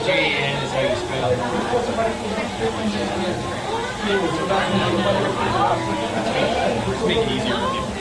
Jan is how you spell it. Just make it easier for people.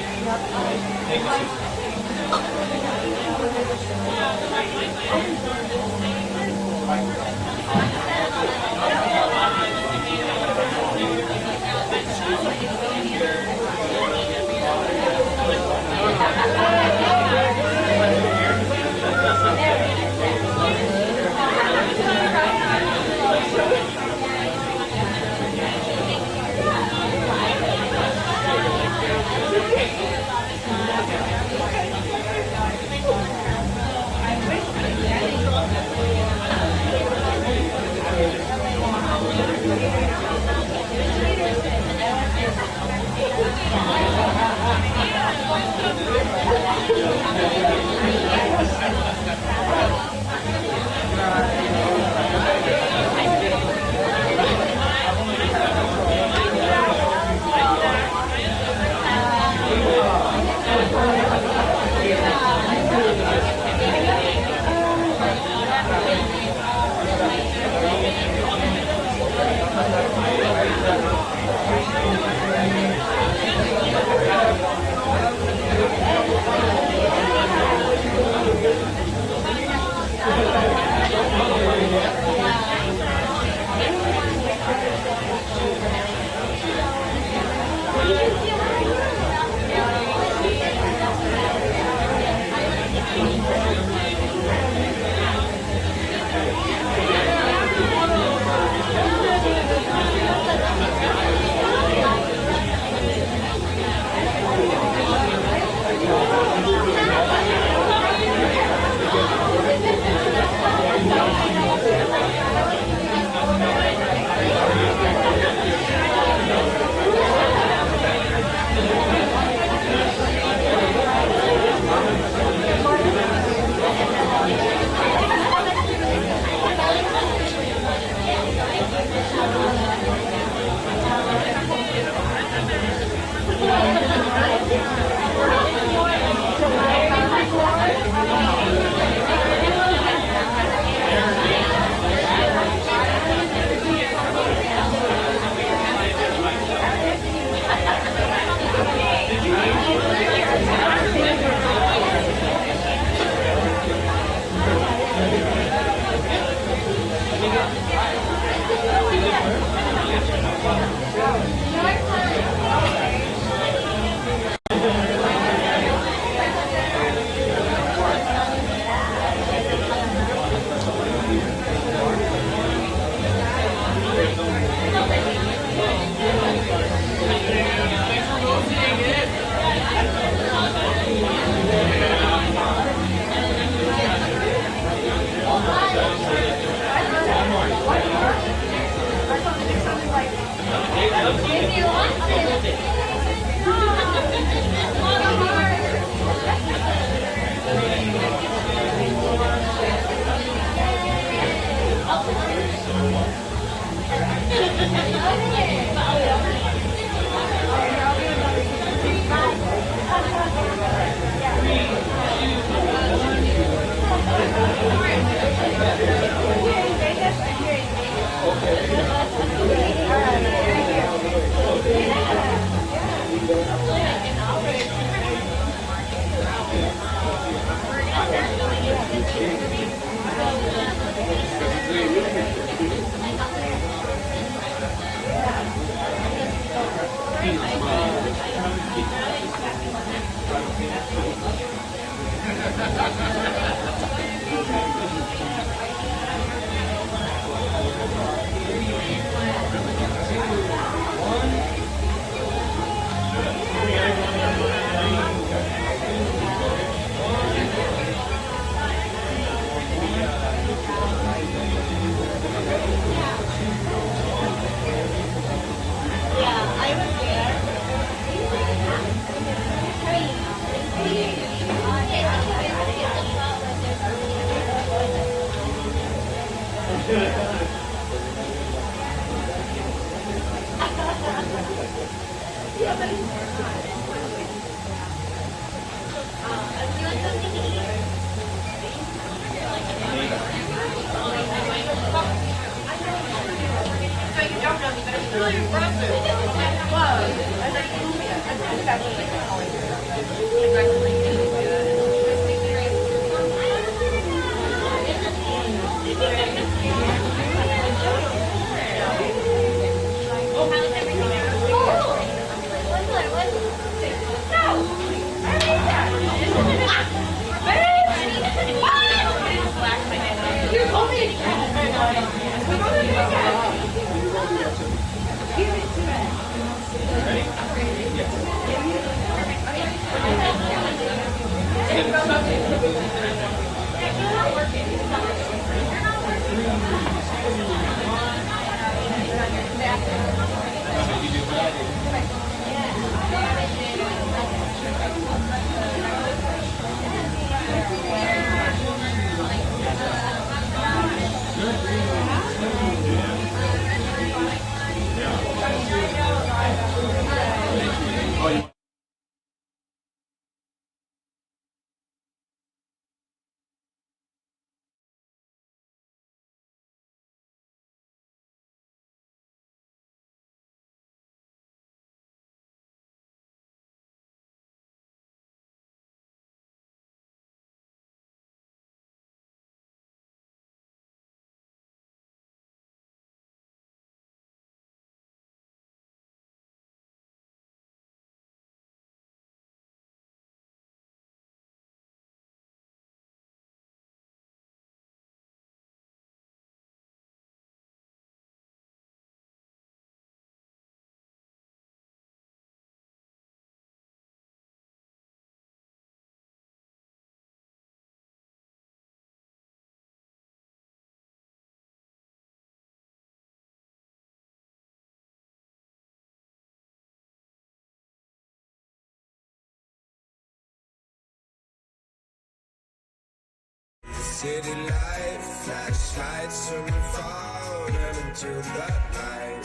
City life, flashlights from falling into the night.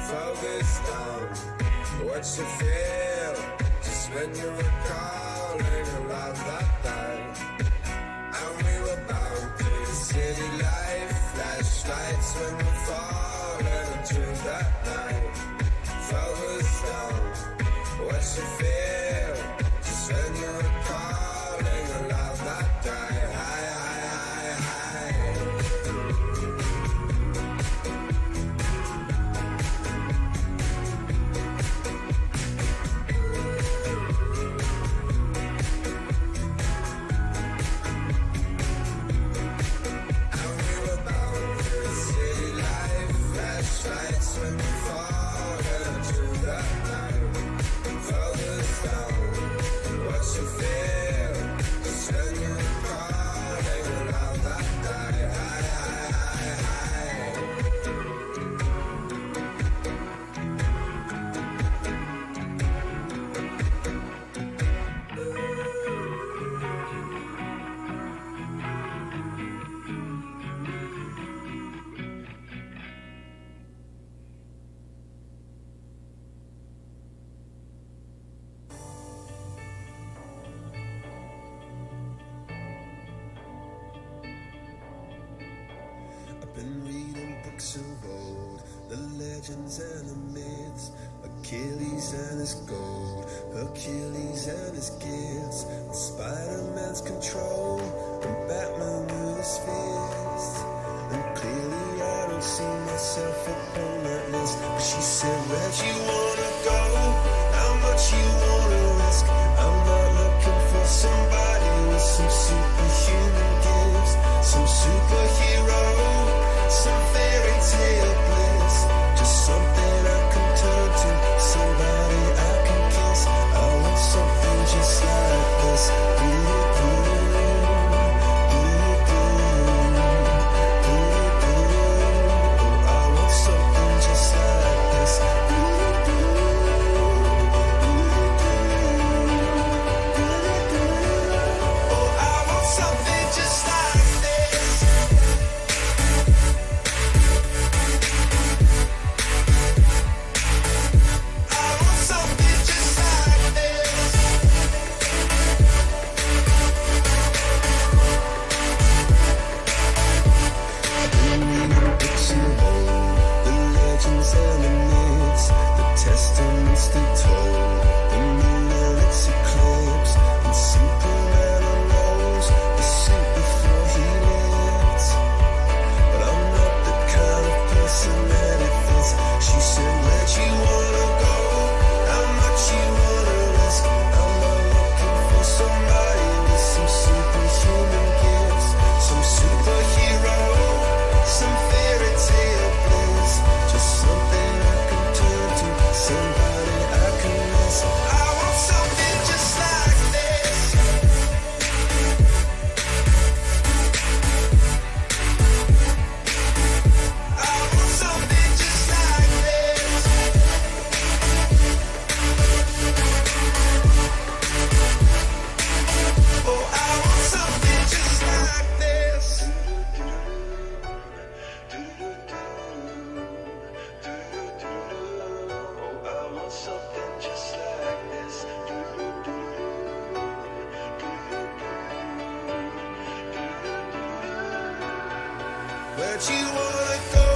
Focused on what you feel, just when you were calling around that night. And we were bound to the city life, flashlights when we're falling into the night. Focused on what you feel, just when you were calling around that night. Been reading books of old, the legends and the myths, Achilles and his gold, Hercules and his gifts, and Spider-Man's control, and Batman with his fists. And clearly I don't see myself upon that list. But she said, where'd you wanna go? How much you wanna risk? I'm not looking for somebody with some superhuman gifts, some superhero, some fairy tale bliss, just something I can turn to, somebody I can kiss. I want something just like this. I want something just like this. legends and the myths, the testaments they told, the moon and its eclipse, and Superman unrolls the suit before he lived. But I'm not the kind of person that it fits. She said, where'd you wanna go? How much you wanna risk? I'm not looking for somebody with some superhuman gifts, some superhero, some fairy tale bliss, just something I can turn to, somebody I can miss. I want something just like this. I want something just like this. Oh, I want something just like this. Oh, I want something just like this. Where'd you wanna go?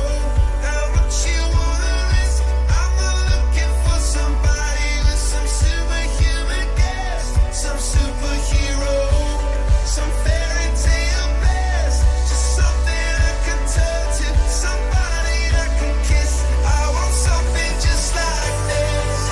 How much you wanna risk? I'm not looking for somebody with some superhuman gifts, some superhero, some fairy tale bliss, just something I can turn to, somebody I can kiss. I want something just like this.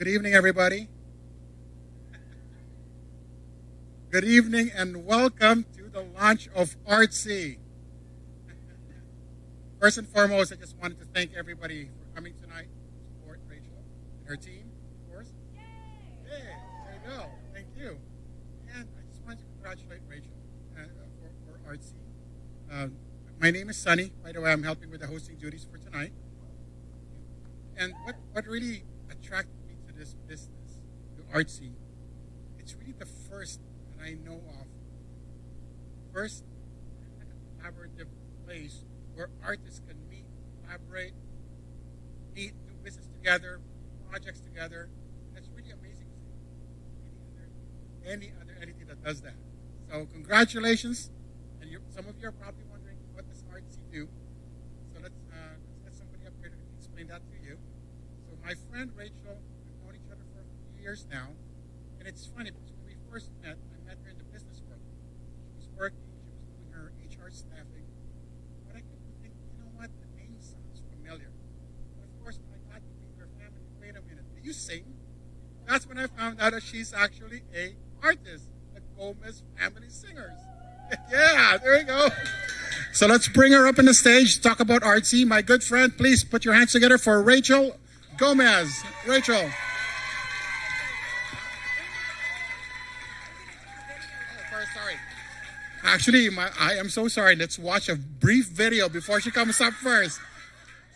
Good evening, everybody. Good evening and welcome to the launch of ArtCee. First and foremost, I just wanted to thank everybody for coming tonight to support Rachel and her team, of course. Yay! There you go. Thank you. And I just wanted to congratulate Rachel for ArtCee. My name is Sunny. By the way, I'm helping with the hosting duties for tonight. And what really attracted me to this business, to ArtCee, it's really the first that I know of, first collaborative place where artists can meet, collaborate, do business together, projects together. That's really amazing to see any other entity that does that. So congratulations. And some of you are probably wondering, what does ArtCee do? So let's get somebody up here to explain that to you. So my friend Rachel, we've known each other for a few years now. And it's funny because when we first met, I met her in the business world. She was working, she was doing her HR staffing. But I couldn't think, you know what, the name sounds familiar. But of course, when I got to meet her family, wait a minute, do you sing? That's when I found out that she's actually a artist, the Gomez Family Singers. Yeah, there you go. So let's bring her up on the stage, talk about ArtCee. My good friend, please put your hands together for Rachel Gomez. Rachel. Sorry. Actually, I am so sorry. Let's watch a brief video before she comes up first.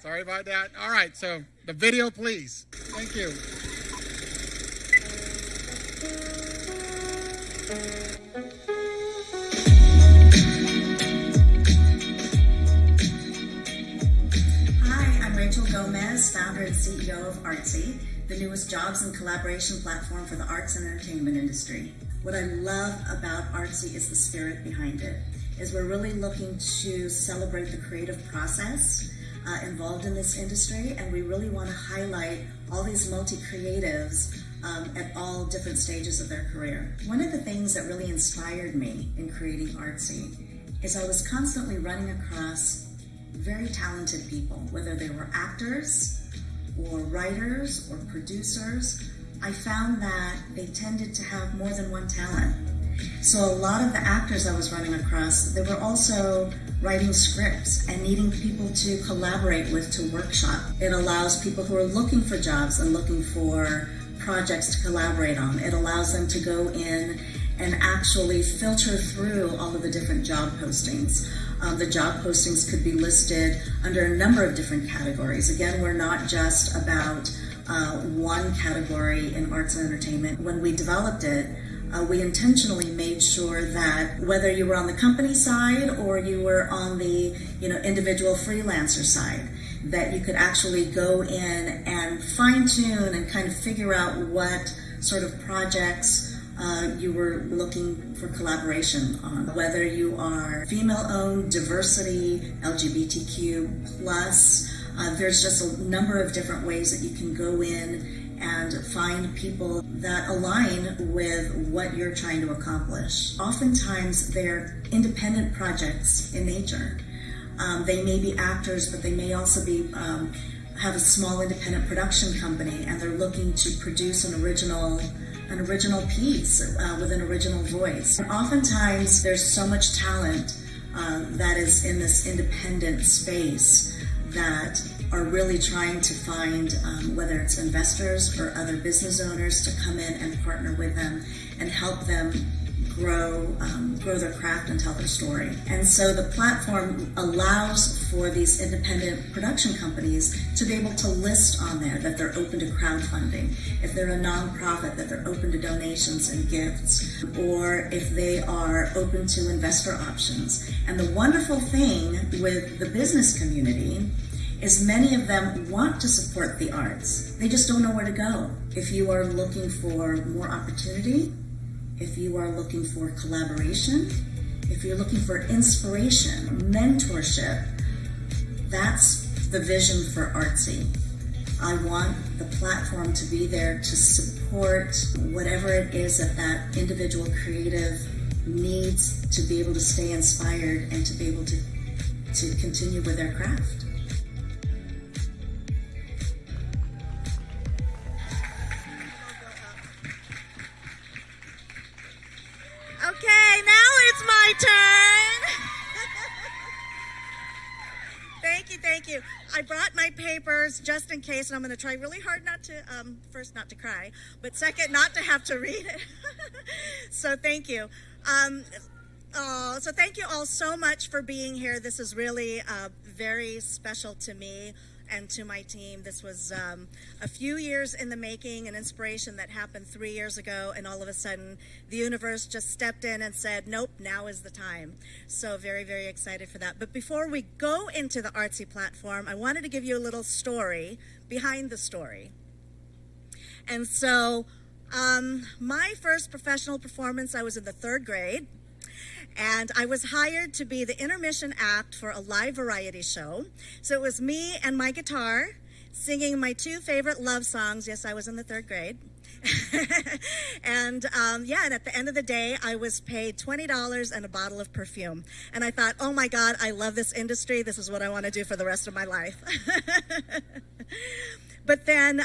Sorry about that. All right, so the video, please. Thank you. Hi, I'm Rachel Gomez, founder and CEO of ArtCee, the newest jobs and collaboration platform for the arts and entertainment industry. What I love about ArtCee is the spirit behind it, is we're really looking to celebrate the creative process involved in this industry, and we really want to highlight all these multi-creatives at all different stages of their career. One of the things that really inspired me in creating ArtCee is I was constantly running across very talented people, whether they were actors or writers or producers. I found that they tended to have more than one talent. So a lot of the actors I was running across, they were also writing scripts and needing people to collaborate with, to workshop. It allows people who are looking for jobs and looking for projects to collaborate on. It allows them to go in and actually filter through all of the different job postings. The job postings could be listed under a number of different categories. Again, we're not just about one category in arts and entertainment. When we developed it, we intentionally made sure that whether you were on the company side or you were on the individual freelancer side, that you could actually go in and fine-tune and kind of figure out what sort of projects you were looking for collaboration on. Whether you are female-owned, diversity, LGBTQ+, there's just a number of different ways that you can go in and find people that align with what you're trying to accomplish. Oftentimes, they're independent projects in nature. They may be actors, but they may also be have a small independent production company, and they're looking to produce an original piece with an original voice. And oftentimes, there's so much talent that is in this independent space that are really trying to find, whether it's investors or other business owners, to come in and partner with them and help them grow their craft and tell their story. And so the platform allows for these independent production companies to be able to list on there that they're open to crowdfunding, if they're a nonprofit, that they're open to donations and gifts, or if they are open to investor options. And the wonderful thing with the business community is many of them want to support the arts. They just don't know where to go. If you are looking for more opportunity, if you are looking for collaboration, if you're looking for inspiration, mentorship, that's the vision for ArtCee. I want the platform to be there to support whatever it is that individual creative needs to be able to stay inspired and to be able to continue with their craft. I brought my papers just in case, and I'm going to try really hard not to, first, not to cry, but second, not to have to read it. So thank you. So thank you all so much for being here. This is really very special to me and to my team. This was a few years in the making, an inspiration that happened 3 years ago, and all of a sudden the universe just stepped in and said, nope, now is the time. So very, very excited for that. But before we go into the ArtCee platform, I wanted to give you a little story behind the story. And so my first professional performance, I was in the 3rd grade. And I was hired to be the intermission act for a live variety show. So it was me and my guitar singing my 2 favorite love songs. Yes, I was in the 3rd grade. And and at the end of the day, I was paid $20 and a bottle of perfume. And I thought, oh my God, I love this industry. This is what I want to do for the rest of my life. But then,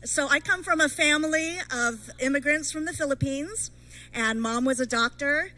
so I come from a family of immigrants from the Philippines, and Mom was a doctor.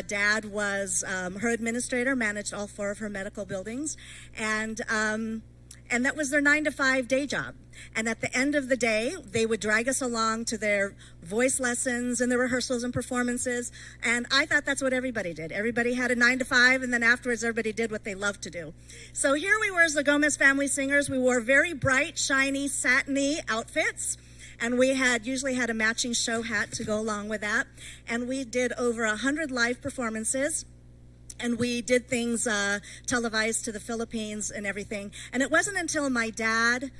Dad was her administrator, managed all 4 of her medical buildings, and that was their 9-to-5 day job. And at the end of the day, they would drag us along to their voice lessons and their rehearsals and performances. And I thought that's what everybody did. Everybody had a 9-to-5, and then afterwards everybody did what they loved to do. So here we were as the Gomez family singers. We wore very bright, shiny, satiny outfits. And we usually had a matching show hat to go along with that. And we did over 100 live performances. And we did things televised to the Philippines and everything. And it wasn't until my dad,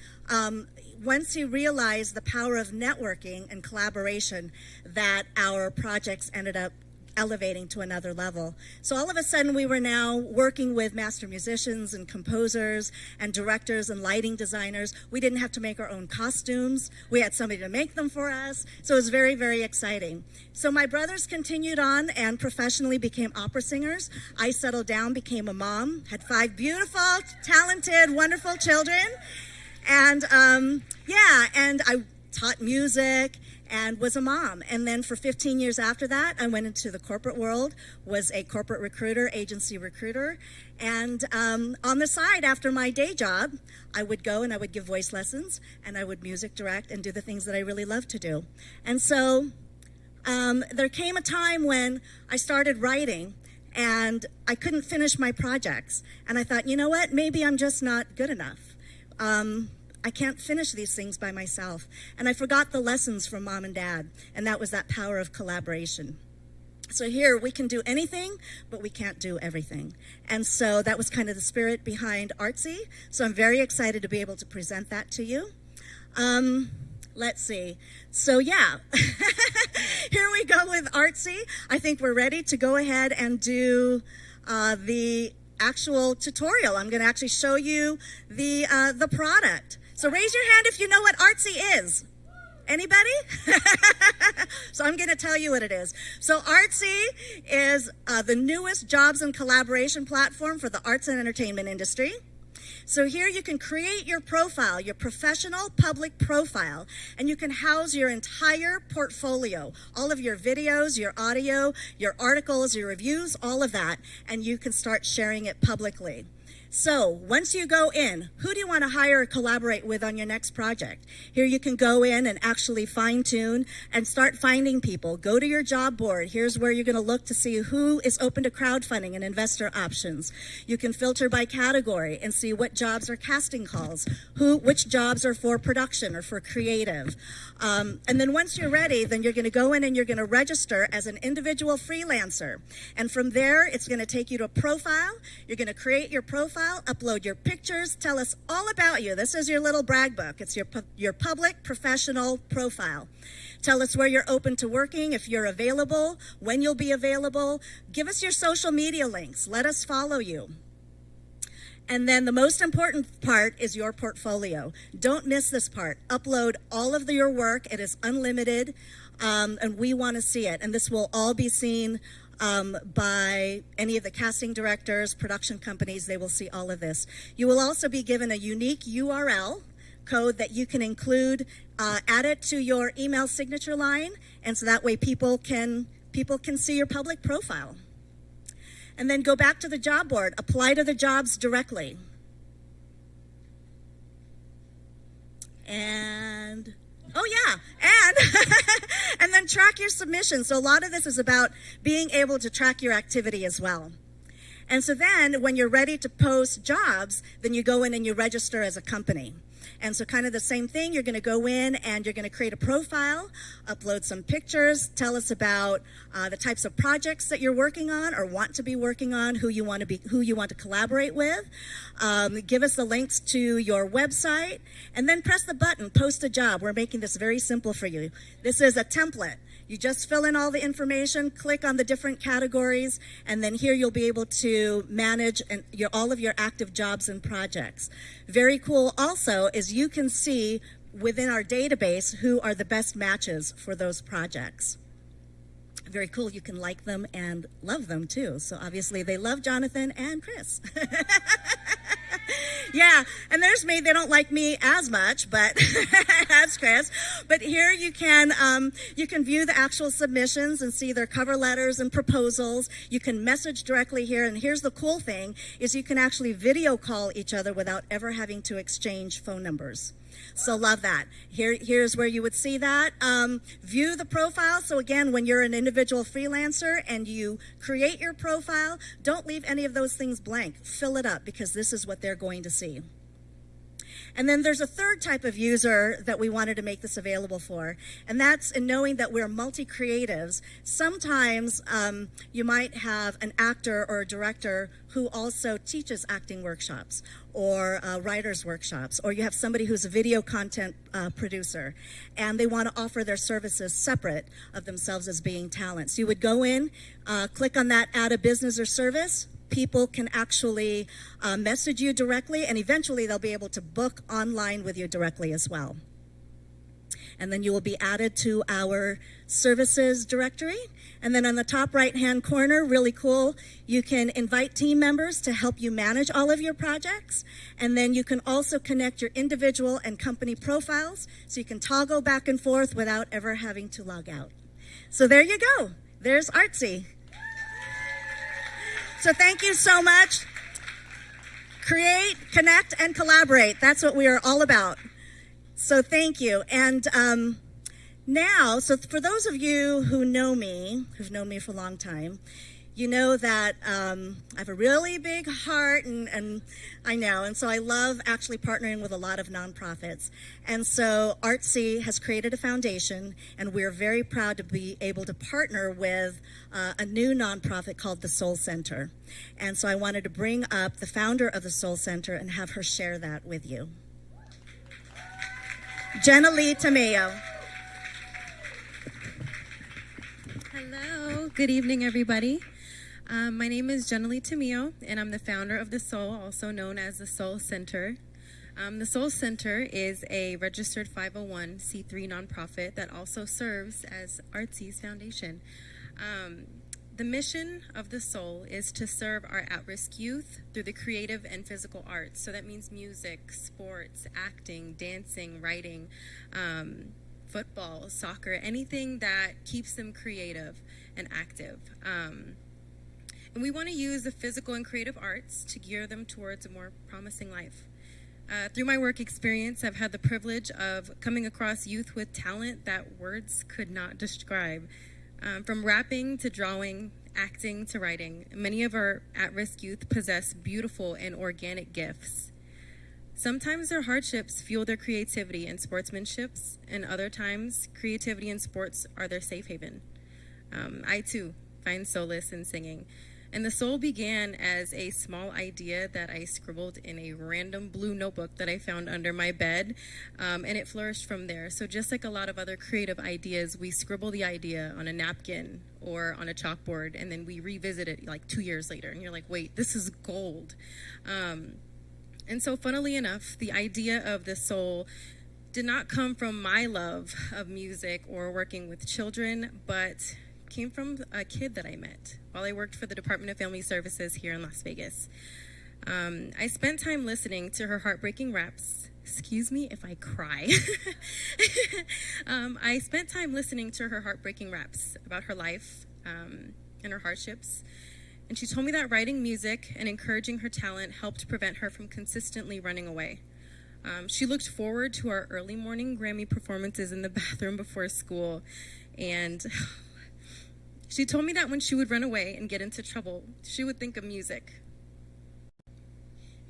once he realized the power of networking and collaboration, that our projects ended up elevating to another level. So all of a sudden we were now working with master musicians and composers and directors and lighting designers. We didn't have to make our own costumes. We had somebody to make them for us. So it was very, very exciting. So my brothers continued on and professionally became opera singers. I settled down, became a mom, had 5 beautiful, talented, wonderful children. And and I taught music and was a mom. And then for 15 years after that, I went into the corporate world, was a corporate recruiter, agency recruiter. And on the side, after my day job, I would go and I would give voice lessons, and I would music direct and do the things that I really love to do. And so there came a time when I started writing, and I couldn't finish my projects. And I thought, you know what, maybe I'm just not good enough. I can't finish these things by myself. And I forgot the lessons from Mom and Dad, and that was that power of collaboration. So here we can do anything, but we can't do everything. And so that was kind of the spirit behind ArtCee. So I'm very excited to be able to present that to you. Let's see. So yeah, here we go with ArtCee. I think we're ready to go ahead and do the actual tutorial. I'm going to actually show you the product. So raise your hand if you know what ArtCee is. Anybody? So I'm going to tell you what it is. So ArtCee is the newest jobs and collaboration platform for the arts and entertainment industry. So here you can create your profile, your professional public profile, and you can house your entire portfolio, all of your videos, your audio, your articles, your reviews, all of that, and you can start sharing it publicly. So once you go in, who do you want to hire or collaborate with on your next project? Here you can go in and actually fine tune and start finding people. Go to your job board. Here's where you're going to look to see who is open to crowdfunding and investor options. You can filter by category and see what jobs are casting calls, which jobs are for production or for creative. And then once you're ready, then you're going to go in and you're going to register as an individual freelancer. And from there, it's going to take you to a profile. You're going to create your profile, upload your pictures, tell us all about you. This is your little brag book. It's your public professional profile. Tell us where you're open to working, if you're available, when you'll be available. Give us your social media links. Let us follow you. And then the most important part is your portfolio. Don't miss this part. Upload all of your work. It is unlimited, and we want to see it. And this will all be seen by any of the casting directors, production companies. They will see all of this. You will also be given a unique URL code that you can include, add it to your email signature line, and so that way people can see your public profile. And then go back to the job board, apply to the jobs directly. track your submissions. So a lot of this is about being able to track your activity as well. And so then when you're ready to post jobs, then you go in and you register as a company. And so kind of the same thing, you're going to go in and you're going to create a profile, upload some pictures, tell us about the types of projects that you're working on or want to be working on, who you want to collaborate with. Give us the links to your website, and then press the button, post a job. We're making this very simple for you. This is a template. You just fill in all the information, click on the different categories, and then here you'll be able to manage all of your active jobs and projects. Very cool also is you can see within our database who are the best matches for those projects. Very cool. You can like them and love them too. So obviously they love Jonathan and Chris. Yeah, and there's me. They don't like me as much, but that's Chris. But here you can view the actual submissions and see their cover letters and proposals. You can message directly here, and here's the cool thing, is you can actually video call each other without ever having to exchange phone numbers. So love that. Here's where you would see that. View the profile. So again, when you're an individual freelancer and you create your profile, don't leave any of those things blank. Fill it up, because this is what they're going to see. And then there's a third type of user that we wanted to make this available for, and that's in knowing that we're multi-creatives. Sometimes you might have an actor or a director who also teaches acting workshops or writers workshops, or you have somebody who's a video content producer, and they want to offer their services separate of themselves as being talent. So you would go in, click on that add a business or service. People can actually message you directly, and eventually they'll be able to book online with you directly as well. And then you will be added to our services directory. And then on the top right-hand corner, really cool, you can invite team members to help you manage all of your projects. And then you can also connect your individual and company profiles, so you can toggle back and forth without ever having to log out. So there you go. There's ArtCee. So thank you so much. Create, connect, and collaborate. That's what we are all about. So thank you. And now, so for those of you who know me, who've known me for a long time, you know that I have a really big heart, and I know, and so I love actually partnering with a lot of nonprofits. And so ArtCee has created a foundation, and we're very proud to be able to partner with a new nonprofit called the Soul Center. And so I wanted to bring up the founder of the Soul Center and have her share that with you. Jenna Lee Tamayo. Hello, good evening, everybody. My name is Jenna Lee Tamayo, and I'm the founder of The Soul, also known as the Soul Center. The Soul Center is a registered 501c3 nonprofit that also serves as ArtCee's foundation. The mission of The Soul is to serve our at-risk youth through the creative and physical arts. So that means music, sports, acting, dancing, writing, football, soccer, anything that keeps them creative and active. And we want to use the physical and creative arts to gear them towards a more promising life. Through my work experience, I've had the privilege of coming across youth with talent that words could not describe. From rapping to drawing, acting to writing, many of our at-risk youth possess beautiful and organic gifts. Sometimes their hardships fuel their creativity and sportsmanships, and other times creativity and sports are their safe haven. I too find solace in singing. And The Soul began as a small idea that I scribbled in a random blue notebook that I found under my bed, and it flourished from there. So just like a lot of other creative ideas, we scribble the idea on a napkin or on a chalkboard, and then we revisit it like 2 years later, and you're like, wait, this is gold. And so funnily enough, the idea of The Soul did not come from my love of music or working with children, but came from a kid that I met while I worked for the Department of Family Services here in Las Vegas. I spent time listening to her heartbreaking raps. Excuse me if I cry. I spent time listening to her heartbreaking raps about her life and her hardships. And she told me that writing music and encouraging her talent helped prevent her from consistently running away. She looked forward to our early morning Grammy performances in the bathroom before school. And she told me that when she would run away and get into trouble, she would think of music.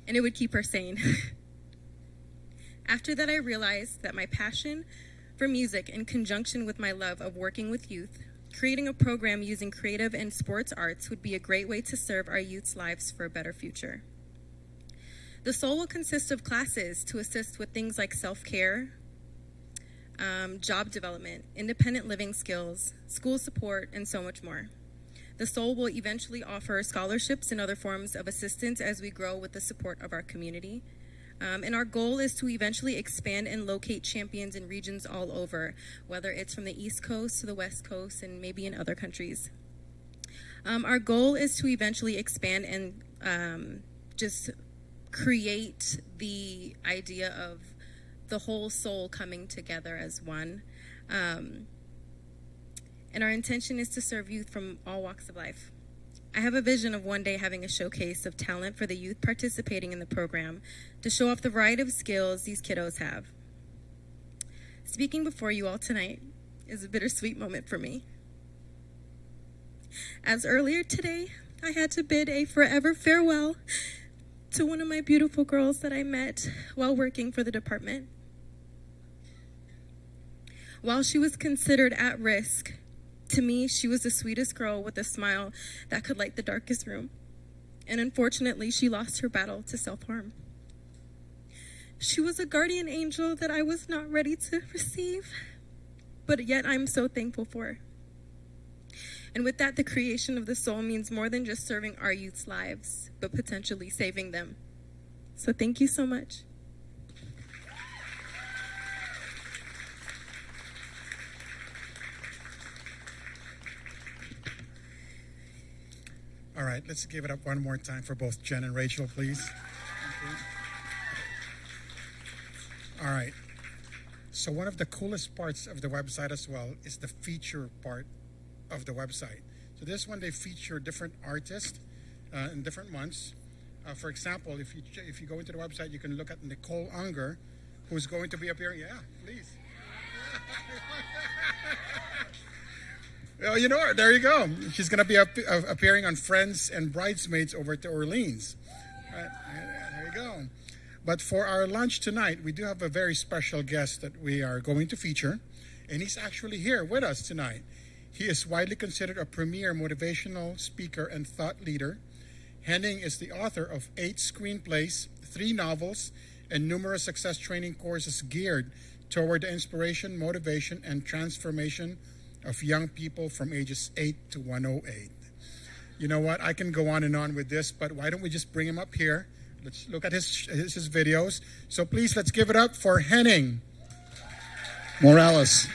And it would keep her sane. After that, I realized that my passion for music, in conjunction with my love of working with youth, creating a program using creative and sports arts would be a great way to serve our youth's lives for a better future. The Soul will consist of classes to assist with things like self-care, job development, independent living skills, school support, and so much more. The Soul will eventually offer scholarships and other forms of assistance as we grow with the support of our community. And our goal is to eventually expand and locate champions in regions all over, whether it's from the East Coast to the West Coast and maybe in other countries. Our goal is to eventually expand and just create the idea of the whole soul coming together as one. And our intention is to serve youth from all walks of life. I have a vision of one day having a showcase of talent for the youth participating in the program to show off the variety of skills these kiddos have. Speaking before you all tonight is a bittersweet moment for me. As earlier today, I had to bid a forever farewell to one of my beautiful girls that I met while working for the department. While she was considered at risk, to me, she was the sweetest girl with a smile that could light the darkest room. And unfortunately, she lost her battle to self-harm. She was a guardian angel that I was not ready to receive, but yet I'm so thankful for. And with that, the creation of the soul means more than just serving our youth's lives, but potentially saving them. So thank you so much. All right, let's give it up one more time for both Jen and Rachel, please. Thank you. All right. So one of the coolest parts of the website as well is the feature part of the website. So this one, they feature different artists in different months. For example, if you go into the website, you can look at Nicole Unger, who's going to be appearing. Yeah, please. Well, you know, there you go. She's going to be appearing on Friends and Bridesmaids over to Orleans. There you go. But for our lunch tonight, we do have a very special guest that we are going to feature, and he's actually here with us tonight. He is widely considered a premier motivational speaker and thought leader. Henning is the author of 8 screenplays, 3 novels, and numerous success training courses geared toward the inspiration, motivation, and transformation of young people from ages 8 to 108. You know what? I can go on and on with this, but why don't we just bring him up here? Let's look at his videos. So please, let's give it up for Henning Morales.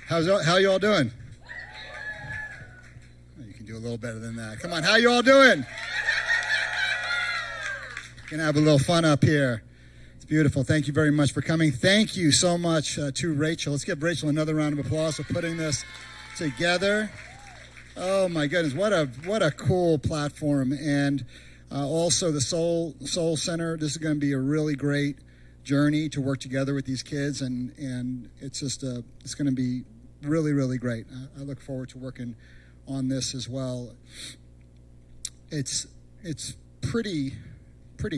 How you all doing? You can do a little better than that. Come on, how you all doing? Gonna have a little fun up here. It's beautiful. Thank you very much for coming. Thank you so much to Rachel. Let's give Rachel another round of applause for putting this together. Oh my goodness, what a cool platform. And also the Soul Center. This is going to be a really great journey to work together with these kids, and it's just it's going to be really, really great. I look forward to working on this as well. It's pretty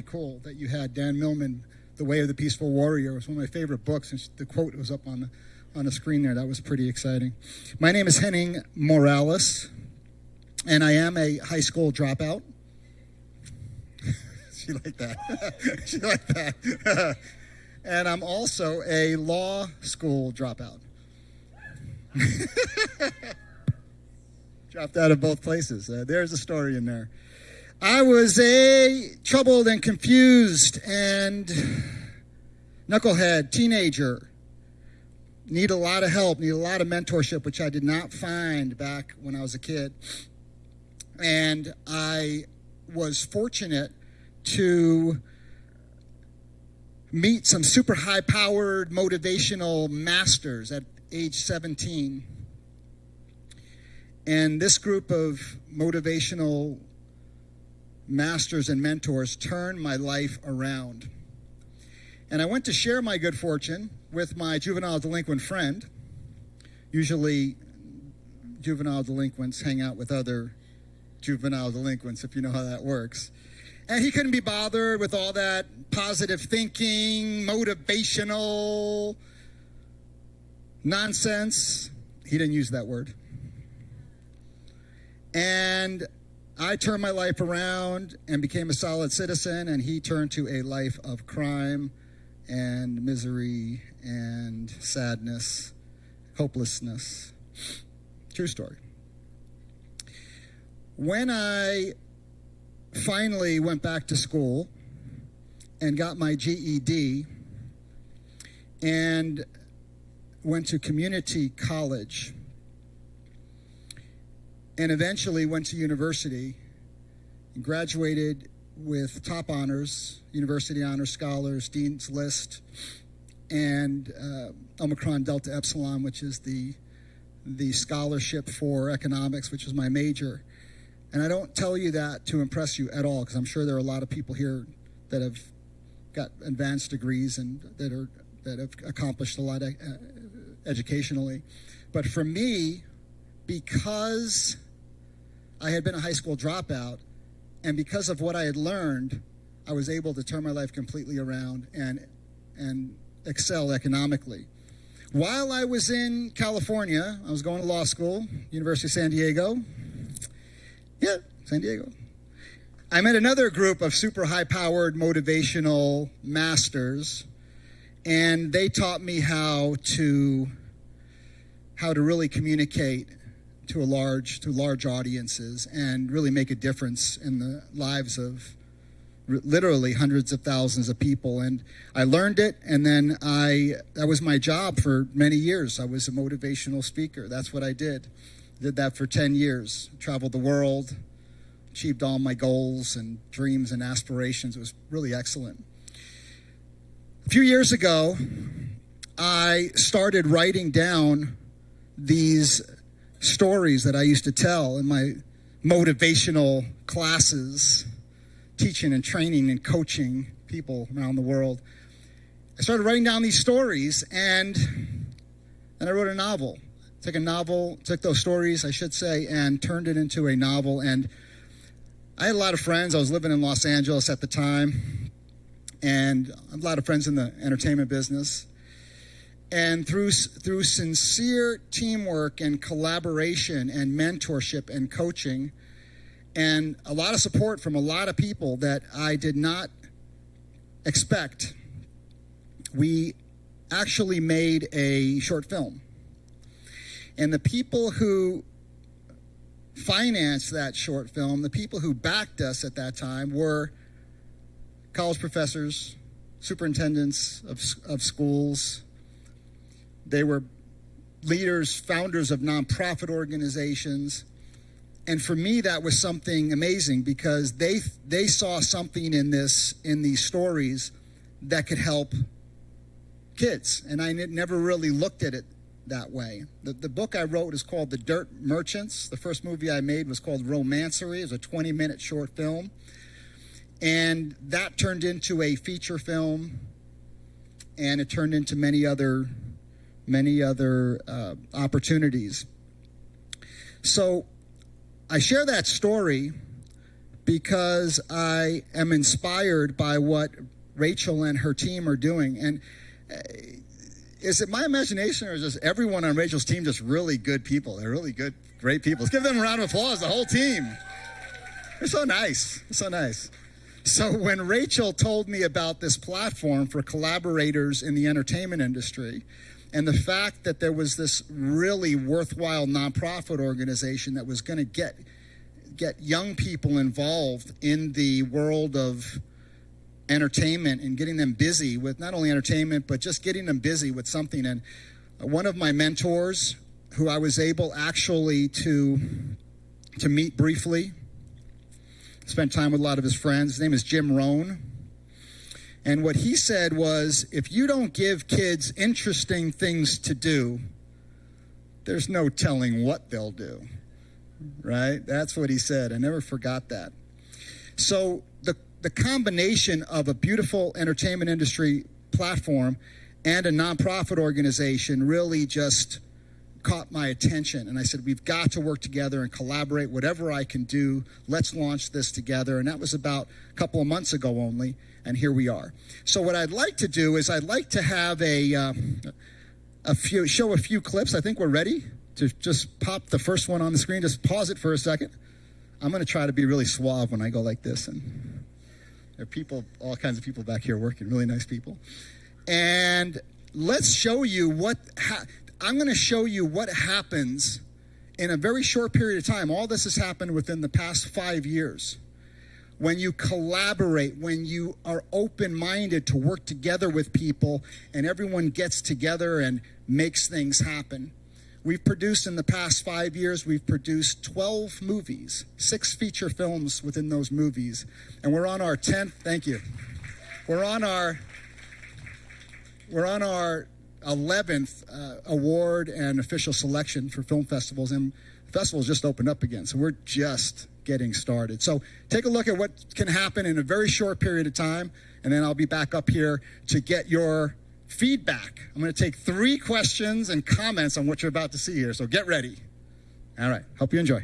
cool that you had Dan Millman, The Way of the Peaceful Warrior. It was one of my favorite books, and the quote was up on the screen there. That was pretty exciting. My name is Henning Morales, and I am a high school dropout. She liked that. She liked that. And I'm also a law school dropout. Dropped out of both places. There's a story in there. I was a troubled and confused and knucklehead teenager. Need a lot of help, need a lot of mentorship, which I did not find back when I was a kid. And I was fortunate to meet some super high-powered motivational masters at age 17. And this group of motivational masters and mentors turned my life around. And I went to share my good fortune with my juvenile delinquent friend. Usually, juvenile delinquents hang out with other juvenile delinquents, if you know how that works. And he couldn't be bothered with all that positive thinking, motivational nonsense. He didn't use that word. And I turned my life around and became a solid citizen, and he turned to a life of crime and misery and sadness, hopelessness. True story. When I finally went back to school and got my GED and went to community college and eventually went to university and graduated with top honors, university honors scholars, Dean's List, and Omicron Delta Epsilon, which is the scholarship for economics, which was my major. And I don't tell you that to impress you at all, because I'm sure there are a lot of people here that have got advanced degrees and that have accomplished a lot educationally. But for me, because I had been a high school dropout, and because of what I had learned, I was able to turn my life completely around and excel economically. While I was in California, I was going to law school, University of San Diego. Yeah, San Diego. I met another group of super high-powered motivational masters, and they taught me how to really communicate to large audiences and really make a difference in the lives of literally hundreds of thousands of people. And I learned it, and then that was my job for many years. I was a motivational speaker. That's what I did. Did that for 10 years. Traveled the world, achieved all my goals and dreams and aspirations. It was really excellent. A few years ago, I started writing down these stories that I used to tell in my motivational classes, teaching and training and coaching people around the world. I started writing down these stories, and then I wrote a novel. Took those stories, I should say, and turned it into a novel. And I had a lot of friends. I was living in Los Angeles at the time, and I had a lot of friends in the entertainment business. And through sincere teamwork and collaboration and mentorship and coaching and a lot of support from a lot of people that I did not expect, we actually made a short film. And the people who financed that short film, the people who backed us at that time, were college professors, superintendents of schools. They were leaders, founders of nonprofit organizations. And for me, that was something amazing, because they saw something in these stories that could help kids. And I never really looked at it that way. The book I wrote is called The Dirt Merchants. The first movie I made was called Romancery. It was a 20-minute short film. And that turned into a feature film, and it turned into many other opportunities. So I share that story because I am inspired by what Rachel and her team are doing. And is it my imagination, or is just everyone on Rachel's team just really good people? They're really good, great people. Let's give them a round of applause, the whole team. They're so nice. They're so nice. So when Rachel told me about this platform for collaborators in the entertainment industry, and the fact that there was this really worthwhile nonprofit organization that was going to get young people involved in the world of entertainment and getting them busy with not only entertainment, but just getting them busy with something. And one of my mentors, who I was able actually to meet briefly, spent time with a lot of his friends. His name is Jim Rohn. And what he said was, if you don't give kids interesting things to do, there's no telling what they'll do, right? That's what he said. I never forgot that. So the combination of a beautiful entertainment industry platform and a nonprofit organization really just caught my attention. And I said, we've got to work together and collaborate. Whatever I can do, let's launch this together. And that was about a couple of months ago only, and here we are. So what I'd like to do is I'd like to have show a few clips. I think we're ready to just pop the first one on the screen. Just pause it for a second. I'm going to try to be really suave when I go like this. And there are people, all kinds of people back here working, really nice people. And let's show you I'm going to show you what happens in a very short period of time. All this has happened within the past 5 years. When you collaborate, when you are open-minded to work together with people and everyone gets together and makes things happen. We've produced in the past 5 years, we've produced 12 movies, 6 feature films within those movies. And we're on our 10th, thank you. We're on our 11th award and official selection for film festivals, and the festival's just opened up again, so we're just getting started. So take a look at what can happen in a very short period of time, and then I'll be back up here to get your feedback. I'm going to take 3 questions and comments on what you're about to see here, so get ready. All right, hope you enjoy.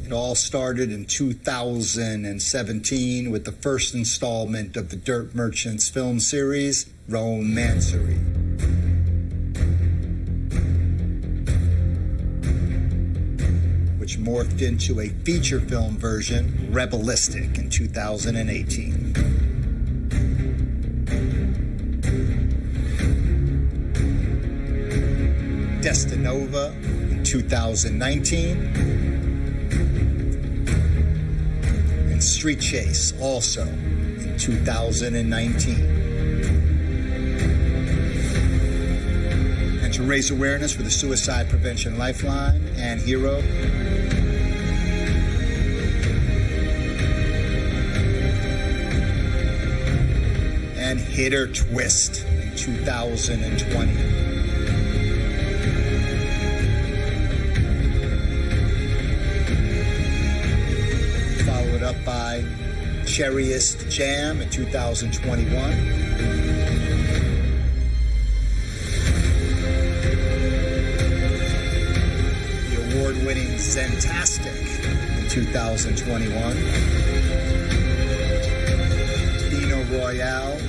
It all started in 2017 with the first installment of the Dirt Merchants film series, Romancery. Which morphed into a feature film version, Rebelistic, in 2018. Destinova in 2019. Street Chase, also in 2019. And to raise awareness for the Suicide Prevention Lifeline and Hero. And Hit or Twist in 2020. Up by Cherryest Jam in 2021. The award-winning Zentastic in 2021. Dino Royale,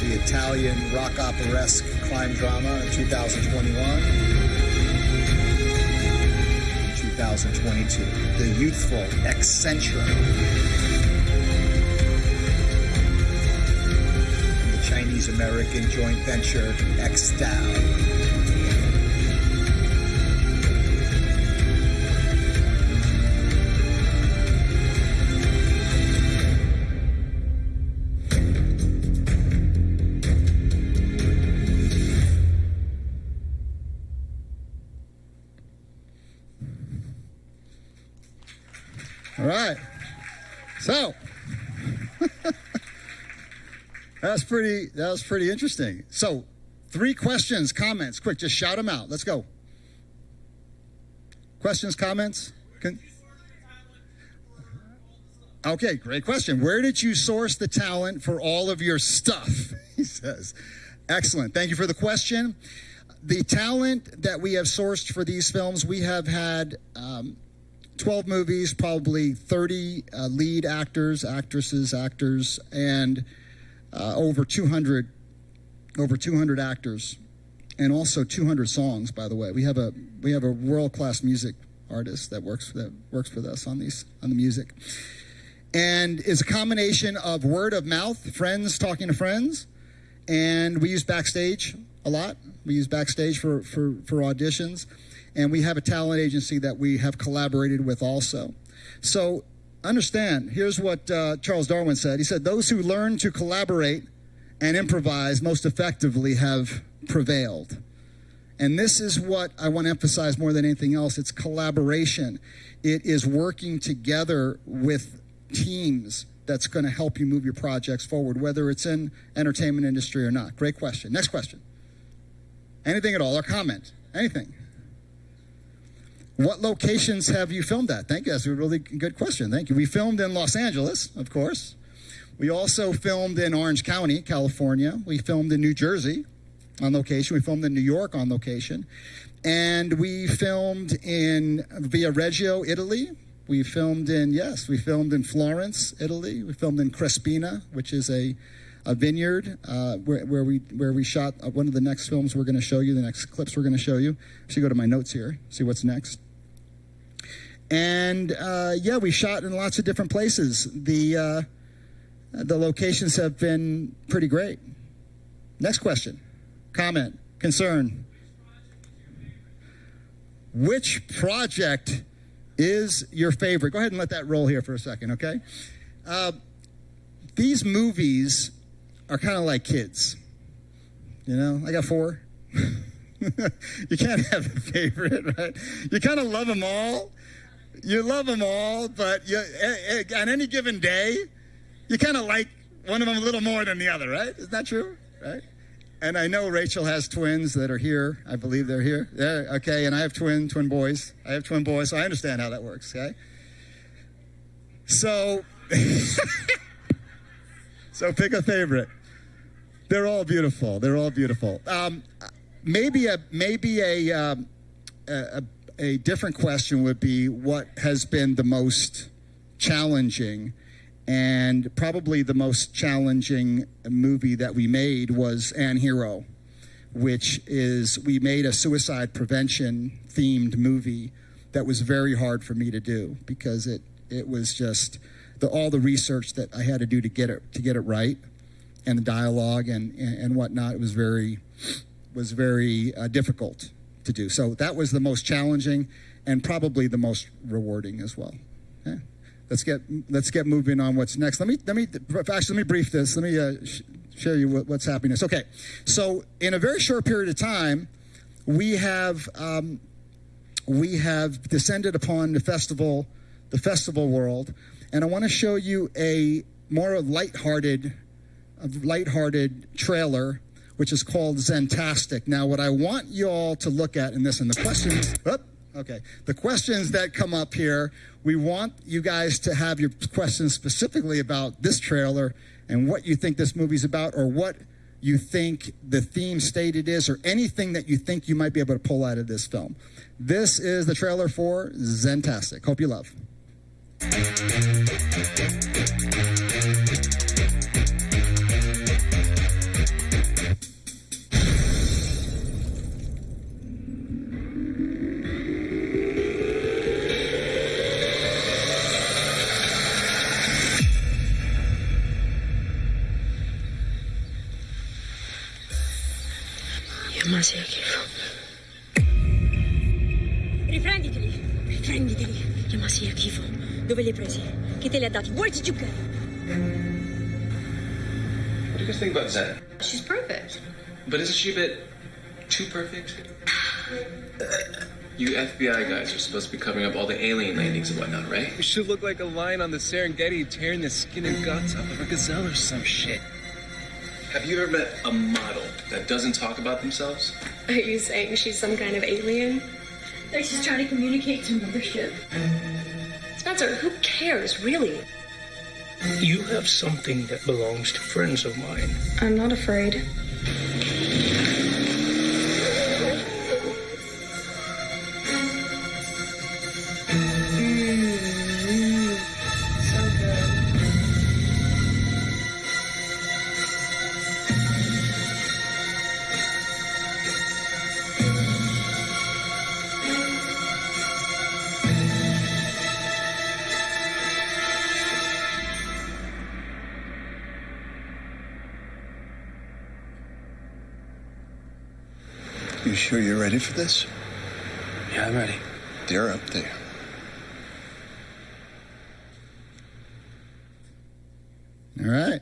the Italian rock opera-esque crime drama in 2021. 2022. The youthful Eccentric. The Chinese-American joint venture X-Dow. All right. So that was pretty interesting. So 3 questions, comments, quick, just shout them out. Let's go. Questions, comments? Okay, great question. Where did you source the talent for all of your stuff? He says. Excellent. Thank you for the question. The talent that we have sourced for these films, we have had 12 movies, probably 30 lead actors, actresses, actors, and over 200 actors, and also 200 songs. By the way, we have a world-class music artist that works with us on the music, and it's a combination of word of mouth, friends talking to friends, and we use Backstage a lot. We use Backstage for auditions. And we have a talent agency that we have collaborated with also. So understand, here's what Charles Darwin said. He said, those who learn to collaborate and improvise most effectively have prevailed. And this is what I want to emphasize more than anything else. It's collaboration. It is working together with teams that's going to help you move your projects forward, whether it's in entertainment industry or not. Great question. Next question. Anything at all, or comment? Anything? What locations have you filmed at? Thank you. That's a really good question. Thank you. We filmed in Los Angeles, of course. We also filmed in Orange County, California. We filmed in New Jersey on location. We filmed in New York on location. And we filmed in Viareggio, Italy. We filmed in Florence, Italy. We filmed in Crespina, which is a vineyard where we shot one of the next films we're going to show you, the next clips we're going to show you. So you go to my notes here, see what's next. And we shot in lots of different places. The locations have been pretty great. Next question, comment, concern. Which project is your favorite? Go ahead and let that roll here for a second, okay? These movies are kind of like kids. You know, I got 4. You can't have a favorite, right? You kind of love them all. You love them all, but on any given day, you kind of like one of them a little more than the other, right? Isn't that true? Right? And I know Rachel has twins that are here. I believe they're here. Yeah, okay, and I have twin boys. I have twin boys, so I understand how that works, okay? So, so pick a favorite. They're all beautiful. They're all beautiful. Maybe a different question would be, what has been the most challenging? And probably the most challenging movie that we made was Anhero, which is, we made a suicide prevention themed movie that was very hard for me to do, because it was just all the research that I had to do to get it right, and the dialogue and whatnot. It was very difficult to do. So that was the most challenging and probably the most rewarding as well. Okay. Let's get moving on. What's next? Let me brief this. Let me share you what's happening. Okay, so in a very short period of time, we have descended upon the festival world, and I want to show you a more lighthearted trailer, which is called Zentastic. Now, what I want you all to look at in this, and the questions. The questions that come up here, we want you guys to have your questions specifically about this trailer and what you think this movie's about, or what you think the theme stated is, or anything that you think you might be able to pull out of this film. This is the trailer for Zentastic. Hope you love. Riprenditeli. Chiamasi Akifo. Dove li hai presi? Chi te li ha dati? Where did you go? What do you guys think about Zen? She's perfect. But isn't she a bit too perfect? You FBI guys are supposed to be covering up all the alien landings and whatnot, right? We should look like a lion on the Serengeti tearing the skin and guts off of a gazelle or some shit. Have you ever met a model that doesn't talk about themselves? Are you saying she's some kind of alien? Like she's trying to communicate to another ship? Spencer, who cares, really? You have something that belongs to friends of mine. I'm not afraid. So good. You sure you're ready for this? Yeah, I'm ready. They're up there. All right.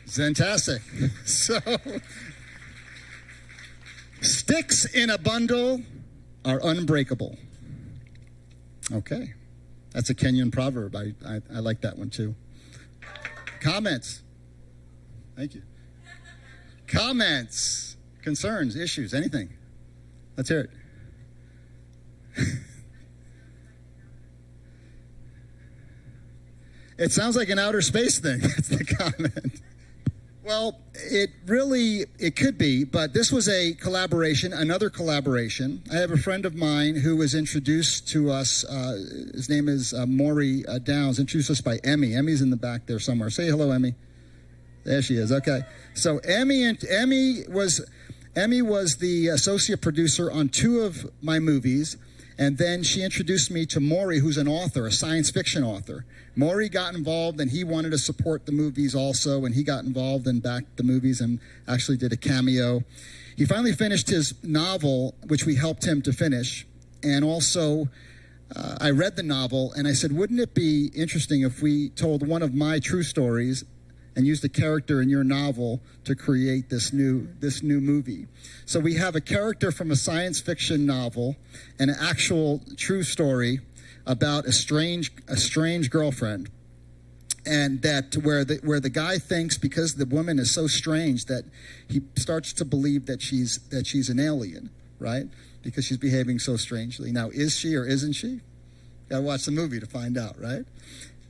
Zentastic. Sticks in a bundle are unbreakable. Okay. That's a Kenyan proverb. I like that one too. Comments? Thank you. Comments, concerns, issues, anything? Let's hear it. It sounds like an outer space thing. That's the comment. Well, it could be, but this was a collaboration, another collaboration. I have a friend of mine who was introduced to us. His name is Maury Downs, introduced us by Emmy. Emmy's in the back there somewhere. Say hello, Emmy. There she is. Okay. So Emmy was the associate producer on 2 of my movies. And then she introduced me to Maury, who's an author, a science fiction author. Maury got involved, and he wanted to support the movies also, and he got involved and backed the movies and actually did a cameo. He finally finished his novel, which we helped him to finish. And also, I read the novel, and I said, wouldn't it be interesting if we told one of my true stories and used a character in your novel to create this new movie? So we have a character from a science fiction novel and an actual true story about a strange girlfriend, and that where the guy thinks, because the woman is so strange, that he starts to believe that she's an alien, right? Because she's behaving so strangely. Now, is she or isn't she? Gotta watch the movie to find out, right?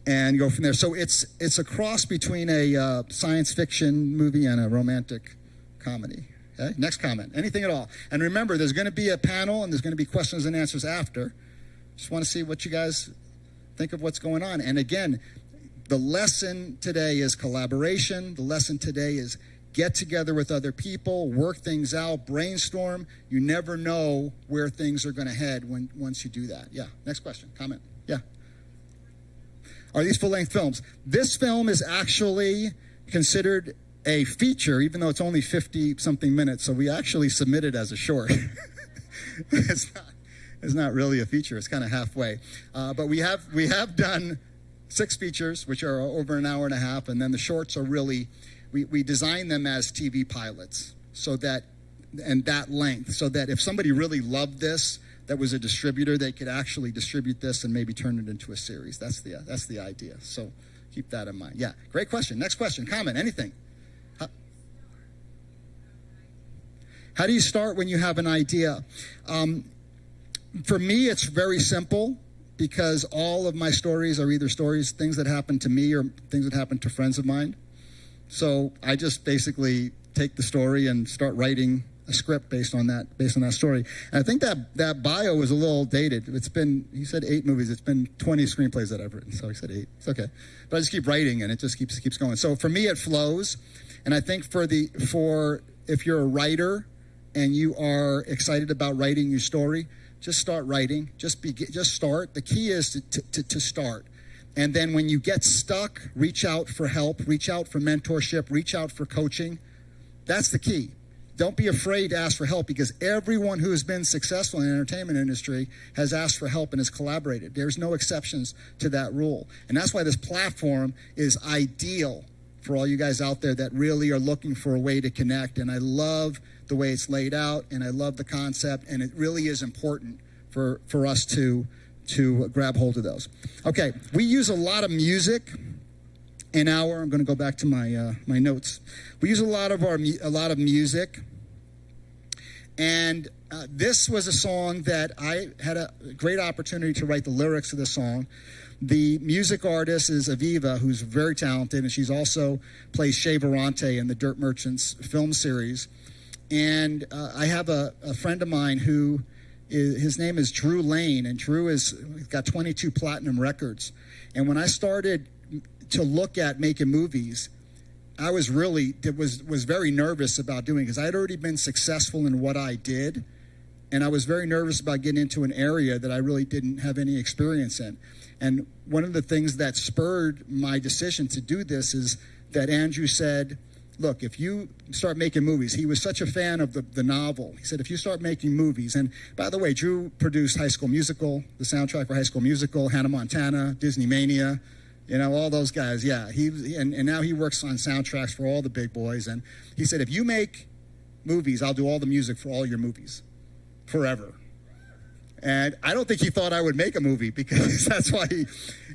And go from there. So it's a cross between a science fiction movie and a romantic comedy. Okay? Next comment. Anything at all. And remember, there's going to be a panel and there's going to be questions and answers after. Just want to see what you guys think of what's going on. And again, the lesson today is collaboration. The lesson today is get together with other people, work things out, brainstorm. You never know where things are going to head once you do that. Yeah. Next question. Comment. Yeah. Are these full-length films? This film is actually considered a feature, even though it's only 50-something minutes. So we actually submit it as a short. It's not really a feature. It's kind of halfway. But we have done 6 features, which are over an hour and a half, and then the shorts are really, we design them as TV pilots, so that, and that length, so that if somebody really loved this, that was a distributor, they could actually distribute this and maybe turn it into a series. That's the idea. So keep that in mind. Yeah, great question. Next question, comment, anything. How do you start when you have an idea? For me, it's very simple, because all of my stories are either things that happen to me or things that happen to friends of mine. So I just basically take the story and start writing a script based on that story. And I think that bio is a little dated. He said 8 movies. It's been 20 screenplays that I've written. So he said 8. It's okay. But I just keep writing, and it just keeps going. So for me, it flows. And I think if you're a writer and you are excited about writing your story, just start writing. Just start. The key is to start. And then when you get stuck, reach out for help, reach out for mentorship, reach out for coaching. That's the key. Don't be afraid to ask for help, because everyone who has been successful in the entertainment industry has asked for help and has collaborated. There's no exceptions to that rule. And that's why this platform is ideal for all you guys out there that really are looking for a way to connect. And I love the way it's laid out, and I love the concept, and it really is important for us to grab hold of those. Okay, we use a lot of music in I'm going to go back to my notes. We use a lot of music, and this was a song that I had a great opportunity to write the lyrics of the song. The music artist is Aviva, who's very talented, and she's also plays Shea Verante in the Dirt Merchants film series. And I have a friend of mine his name is Drew Lane, and Drew has got 22 platinum records. And when I started to look at making movies, I was very nervous about doing it, because I had already been successful in what I did, and I was very nervous about getting into an area that I really didn't have any experience in. And one of the things that spurred my decision to do this is that Andrew said, look, if you start making movies, he was such a fan of the novel. He said, if you start making movies, and by the way, Drew produced High School Musical, the soundtrack for High School Musical, Hannah Montana, Disney Mania, all those guys. Yeah, and now he works on soundtracks for all the big boys. And he said, if you make movies, I'll do all the music for all your movies, forever. And I don't think he thought I would make a movie, because that's why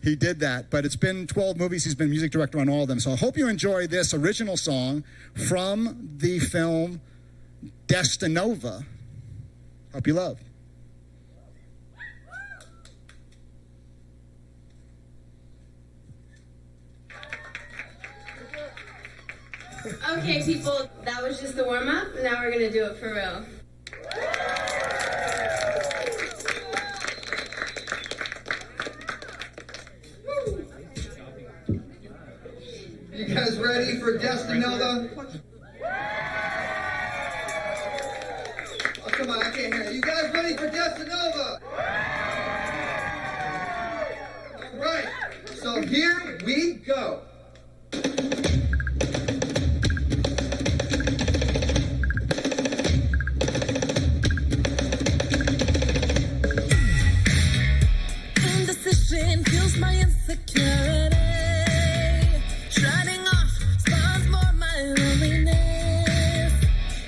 he did that. But it's been 12 movies. He's been music director on all of them. So I hope you enjoy this original song from the film Destinova. Hope you love. Okay, people, that was just the warm-up. Now we're gonna do it for real. You guys ready for Destinova? Oh, come on, I can't hear you. You guys ready for Destinova? All right, so here we go. Indecision fuels my insecurity. Shining off spawns more my loneliness.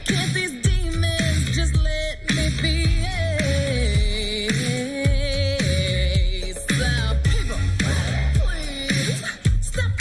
Can't these demons just let me be? So people, please stop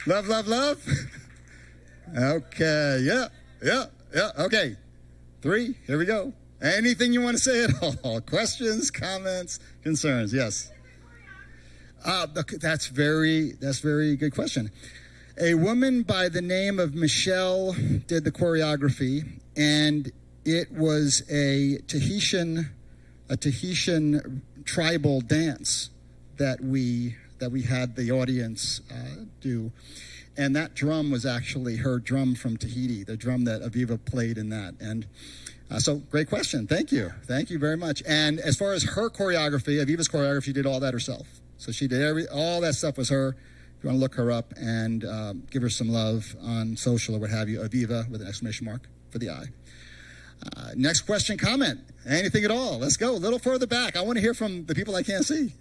Love, love, love. Okay, yeah. Okay, 3, here we go. Anything you want to say at all? Questions, comments, concerns? Yes. That's very good question. A woman by the name of Michelle did the choreography, and it was a Tahitian tribal dance that we had the audience do. And that drum was actually her drum from Tahiti, the drum that Aviva played in that. And so great question. Thank you. Thank you very much. And as far as her choreography, Aviva's choreography, she did all that herself. So she did all that stuff was her. If you want to look her up and give her some love on social or what have you, Aviva with an exclamation mark for the I. Next question, comment. Anything at all? Let's go a little further back. I want to hear from the people I can't see.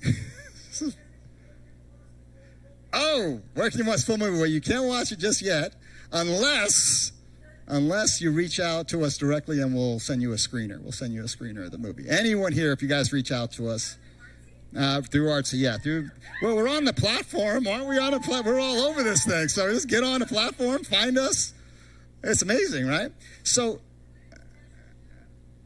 Oh, where can you watch full movie? Well, you can't watch it just yet unless you reach out to us directly and we'll send you a screener. We'll send you a screener of the movie. Anyone here, if you guys reach out to us through ArtCee, yeah. Well, we're on the platform, aren't we? We're all over this thing. So just get on the platform, find us. It's amazing, right? So,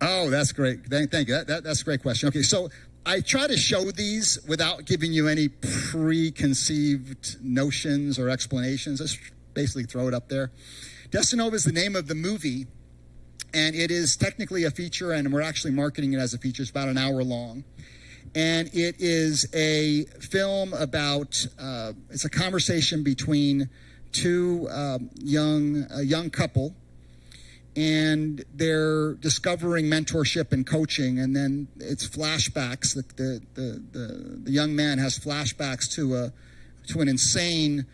oh, that's great. Thank you. That's a great question. Okay, so I try to show these without giving you any preconceived notions or explanations. Just basically throw it up there. Destinova is the name of the movie, and it is technically a feature, and we're actually marketing it as a feature. It's about an hour long. And it is a film about, it's a conversation between a young couple, and they're discovering mentorship and coaching, and then it's flashbacks. The young man has flashbacks to an insane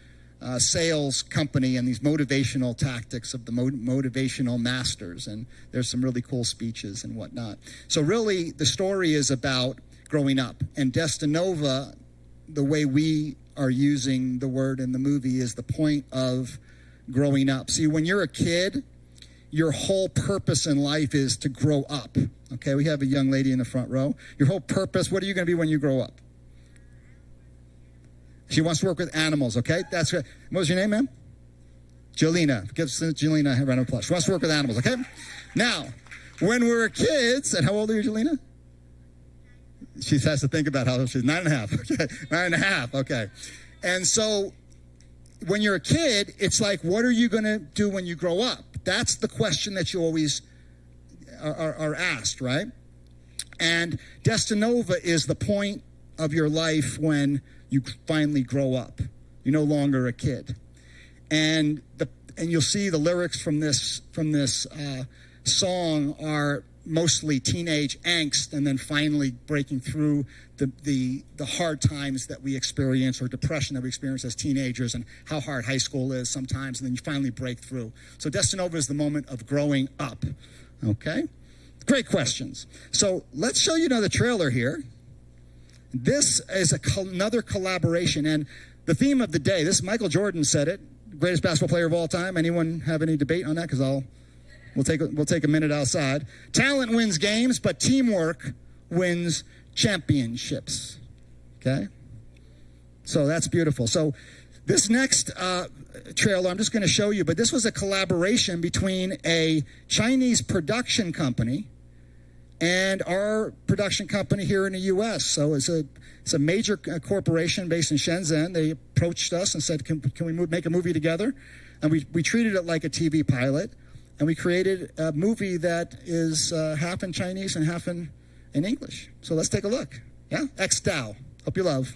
sales company and these motivational tactics of the motivational masters, and there's some really cool speeches and whatnot. So really, the story is about growing up, and Destinova, the way we are using the word in the movie, is the point of growing up. See, when you're a kid, your whole purpose in life is to grow up. Okay, we have a young lady in the front row. Your whole purpose, what are you going to be when you grow up? She wants to work with animals, okay? That's good. What was your name, ma'am? Jolena. Give Jolena a round of applause. She wants to work with animals, okay? Now, when we were kids, and how old are you, Jolena? She has to think about how she's 9.5. Okay, 9.5, okay. And so when you're a kid, it's like, what are you going to do when you grow up? That's the question that you always are asked, right? And Destinova is the point of your life when you finally grow up. You're no longer a kid. And you'll see the lyrics from this song are mostly teenage angst, and then finally breaking through the hard times that we experience, or depression that we experience as teenagers, and how hard high school is sometimes, and then you finally break through. So Destinova is the moment of growing up. Okay? Great questions. So let's show you another trailer here. This is another collaboration, and the theme of the day, this Michael Jordan said it, greatest basketball player of all time. Anyone have any debate on that? Because we'll take a minute outside. Talent wins games, but teamwork wins championships. Okay? So that's beautiful. So this next trailer I'm just going to show you, but this was a collaboration between a Chinese production company and our production company here in the U.S. So it's a major corporation based in Shenzhen. They approached us and said, can we make a movie together? And we treated it like a TV pilot. And we created a movie that is half in Chinese and half in English. So let's take a look. Yeah? X Dao. Hope you love.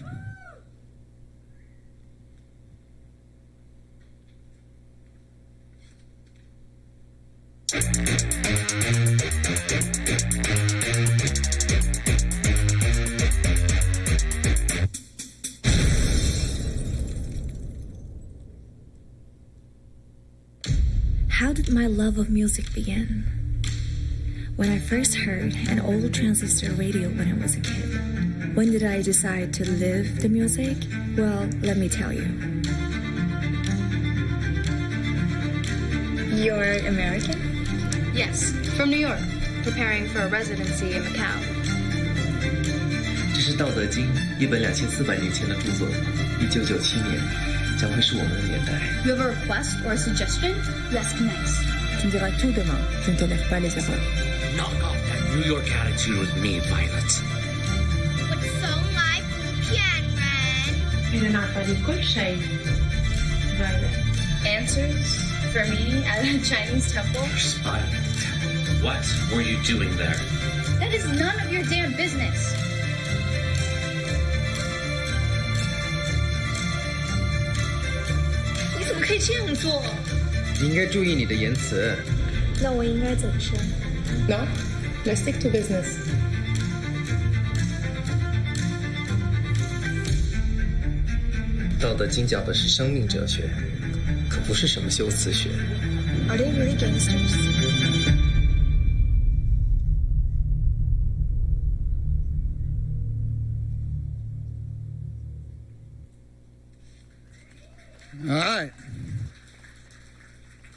How did my love of music begin? When I first heard an old transistor radio when I was a kid. When did I decide to live the music? Well, let me tell you. You're American? Yes, from New York, preparing for a residency in Macau. 这是《道德经》，一本2400年前的著作，1997年将会是我们的年代。 You have a request or a suggestion? Let's connect. Tu me diras tout demain. Je ne tolère pas les erreurs. Knock off that New York attitude with me, Violet. 我从来不骗人。 إذا نعرف كل شيء. Violet. Answers for a meeting at a Chinese temple? You're spotting at the temple. What were you doing there? That is none of your damn business. 你怎么可以这样做？你应该注意你的言辞。那我应该怎么说？ No, let's stick to business. 道德经讲的是生命哲学，可不是什么修辞学。 Are they really gangsters? All right.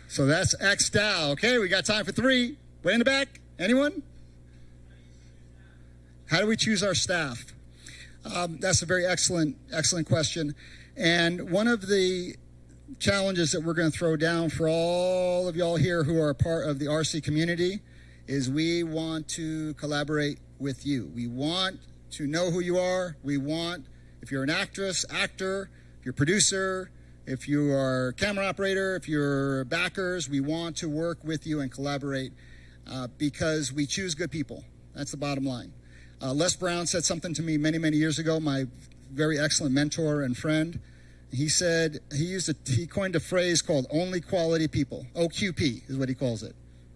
So that's X Dow. Okay, we got time for 3. Way in the back. Anyone? How do we choose our staff? That's a very excellent question. And one of the challenges that we're going to throw down for all of y'all here who are a part of the ArtCee community is we want to collaborate with you. We want to know who you are. We want, if you're an actress, actor, if you're a producer, if you are a camera operator, if you're backers, we want to work with you and collaborate because we choose good people. That's the bottom line. Les Brown said something to me many, many years ago, my very excellent mentor and friend. He said, he coined a phrase called only quality people. OQP is what he calls it.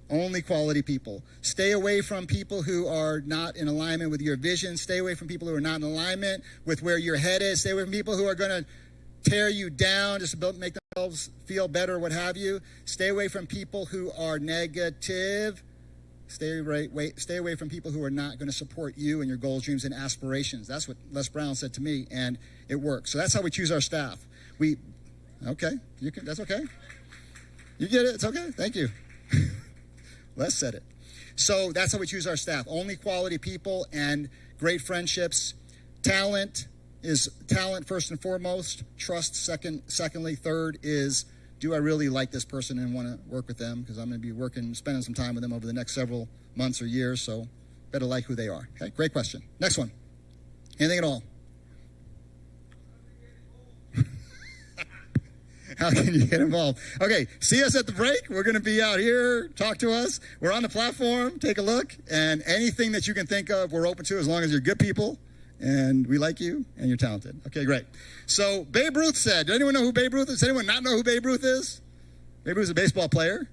Only quality people. Stay away from people who are not in alignment with your vision. Stay away from people who are not in alignment with where your head is. Stay away from people who are going to tear you down just to make themselves feel better, what have you. Stay away from people who are negative. Stay away from people who are not going to support you and your goals, dreams, and aspirations. That's what Les Brown said to me, and it works. So that's how we choose our staff. Okay, that's okay. You get it, it's okay, thank you. Les said it. So that's how we choose our staff. Only quality people and great friendships. Talent is talent first and foremost. Trust secondly. Third is, do I really like this person and want to work with them? Because I'm going to be spending some time with them over the next several months or years, so better like who they are. Okay, great question. Next one. Anything at all? How can you get involved? Okay, see us at the break. We're going to be out here. Talk to us. We're on the platform. Take a look. And anything that you can think of, we're open to as long as you're good people and we like you and you're talented. Okay, great. So Babe Ruth said, does anyone know who Babe Ruth is? Does anyone not know who Babe Ruth is? Babe Ruth is a baseball player.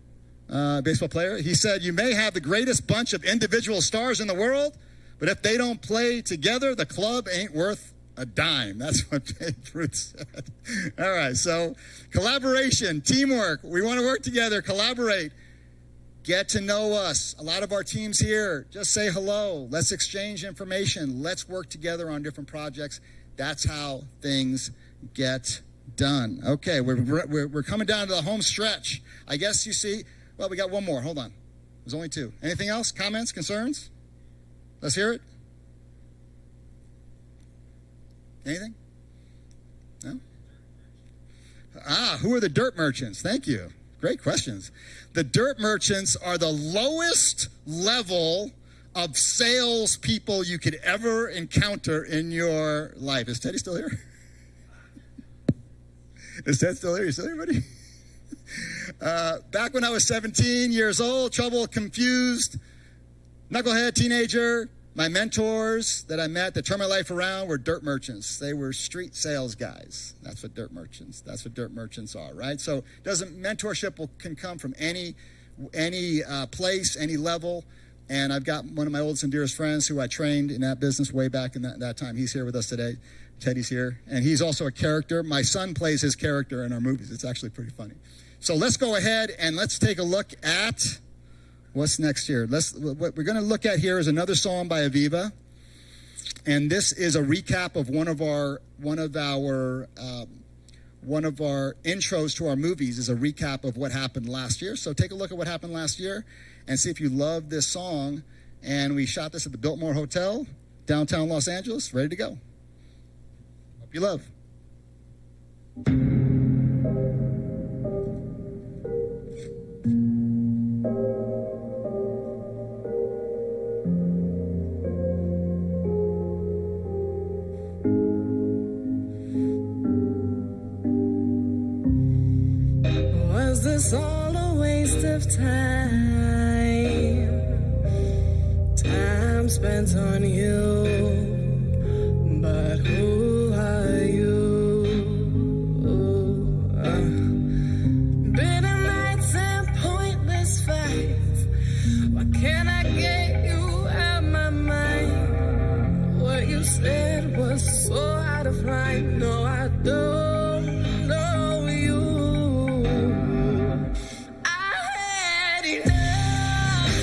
He said, you may have the greatest bunch of individual stars in the world, but if they don't play together, the club ain't worth a dime. That's what Babe Ruth said. All right, so collaboration, teamwork. We want to work together, collaborate. Get to know us. A lot of our teams here, just say hello. Let's exchange information. Let's work together on different projects. That's how things get done. Okay, we're coming down to the home stretch. I guess you see, well, we got one more. Hold on. There's only 2. Anything else? Comments? Concerns? Let's hear it. Anything? No? Who are the dirt merchants? Thank you. Great questions. The dirt merchants are the lowest level of sales people you could ever encounter in your life. Is Teddy still here? Is Ted still here? You still here, buddy? Back when I was 17 years old, troubled, confused, knucklehead teenager, my mentors that I met that turned my life around were dirt merchants. They were street sales guys. That's what dirt merchants are, right? So mentorship can come from any place, any level. And I've got one of my oldest and dearest friends who I trained in that business way back in that time. He's here with us today. Teddy's here. And he's also a character. My son plays his character in our movies. It's actually pretty funny. So let's go ahead and let's take a look at what's next here. What we're going to look at here is another song by Aviva. And this is a recap of one of our intros to our movies is a recap of what happened last year. So take a look at what happened last year and see if you love this song. And we shot this at the Biltmore Hotel, downtown Los Angeles, ready to go. Hope you love. Was this all a waste of time? Time spent on you, but who are you? Bitter nights and pointless fights. Why can't I get you out my mind? What you said was so out of line. No, I don't know you. I had enough.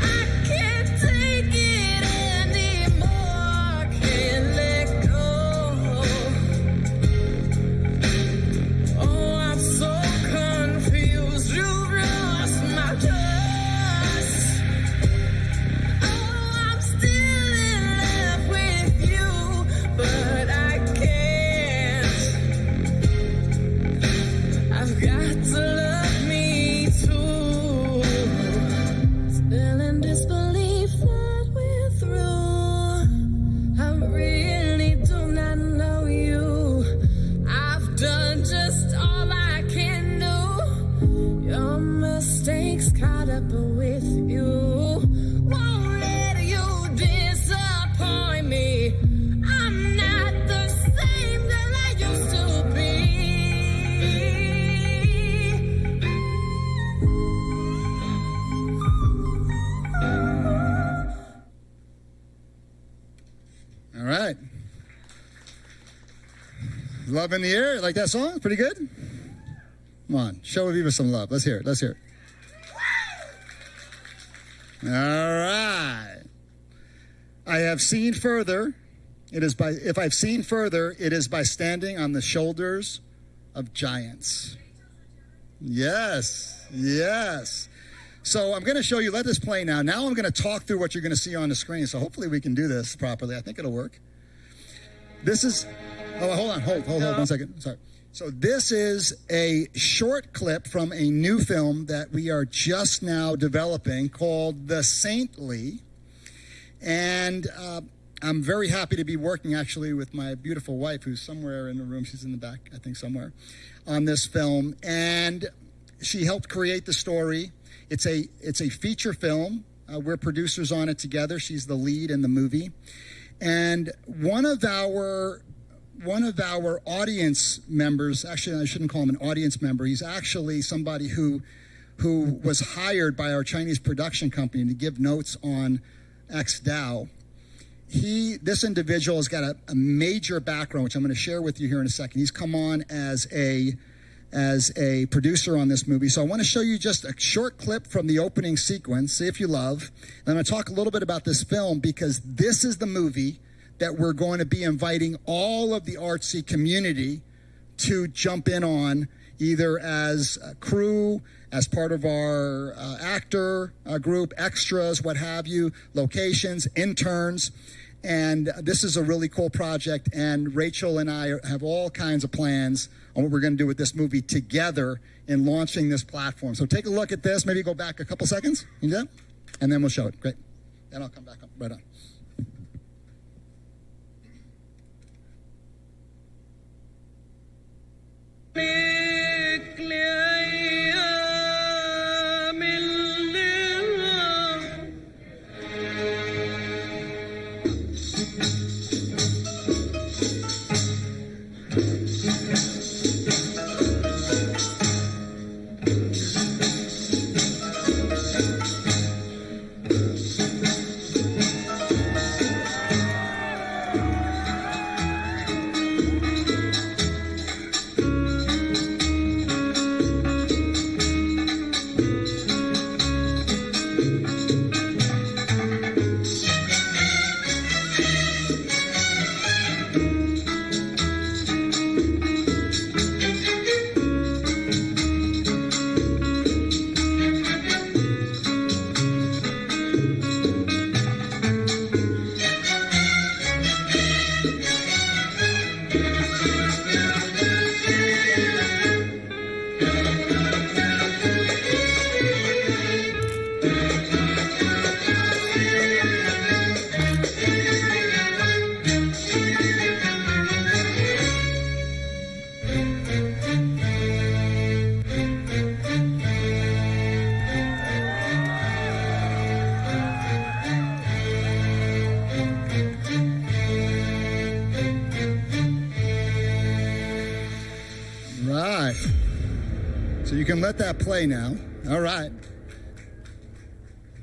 I can't take it anymore. Can't let go. Oh, I'm so confused. You've lost my trust. Oh, I'm still in love with you, but I can't. I've got to love me too. Still in disbelief that we're through. I really do not know you. I've done just all I can do. Your mistakes caught up with you. Won't let you disappoint me. I'm not the same that I used to be. All right. Love in the air. Like that song? Pretty good? Come on. Show Aviva some love. Let's hear it. Let's hear it. All right. I have seen further. If I've seen further, it is by standing on the shoulders of giants. Yes. Yes. So I'm going to show you, let this play now. Now I'm going to talk through what you're going to see on the screen. So hopefully we can do this properly. I think it'll work. This is, hold on 1 second. Sorry. So this is a short clip from a new film that we are just now developing called The Saintly. And I'm very happy to be working actually with my beautiful wife, who's somewhere in the room. She's in the back, I think somewhere, on this film. And she helped create the story. It's a feature film. We're producers on it together. She's the lead in the movie. And one of our audience members, actually I shouldn't call him an audience member, he's actually somebody who was hired by our Chinese production company to give notes on X-Dao. This individual has got a major background, which I'm going to share with you here in a second. He's come on as a producer on this movie. So I want to show you just a short clip from the opening sequence, see if you love. And I'm going to talk a little bit about this film because this is the movie that we're going to be inviting all of the ArtCee community to jump in on, either as a crew, as part of our actor group, extras, what have you, locations, interns. And this is a really cool project, and Rachel and I have all kinds of plans on what we're going to do with this movie together in launching this platform. So take a look at this. Maybe go back a couple seconds. Can you do that? And then we'll show it. Great. Then I'll come back up right on. Right. So you can let that play now. All right.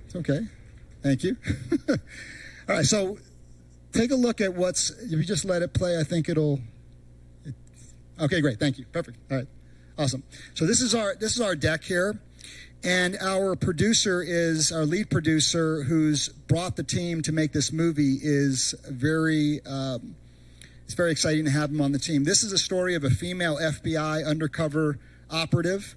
It's okay. Thank you. All right, so take a look at if you just let it play, I think okay, great. Thank you. Perfect. All right. Awesome. So this is our deck here. And our lead producer who's brought the team to make this movie it's very exciting to have him on the team. This is a story of a female FBI undercover operative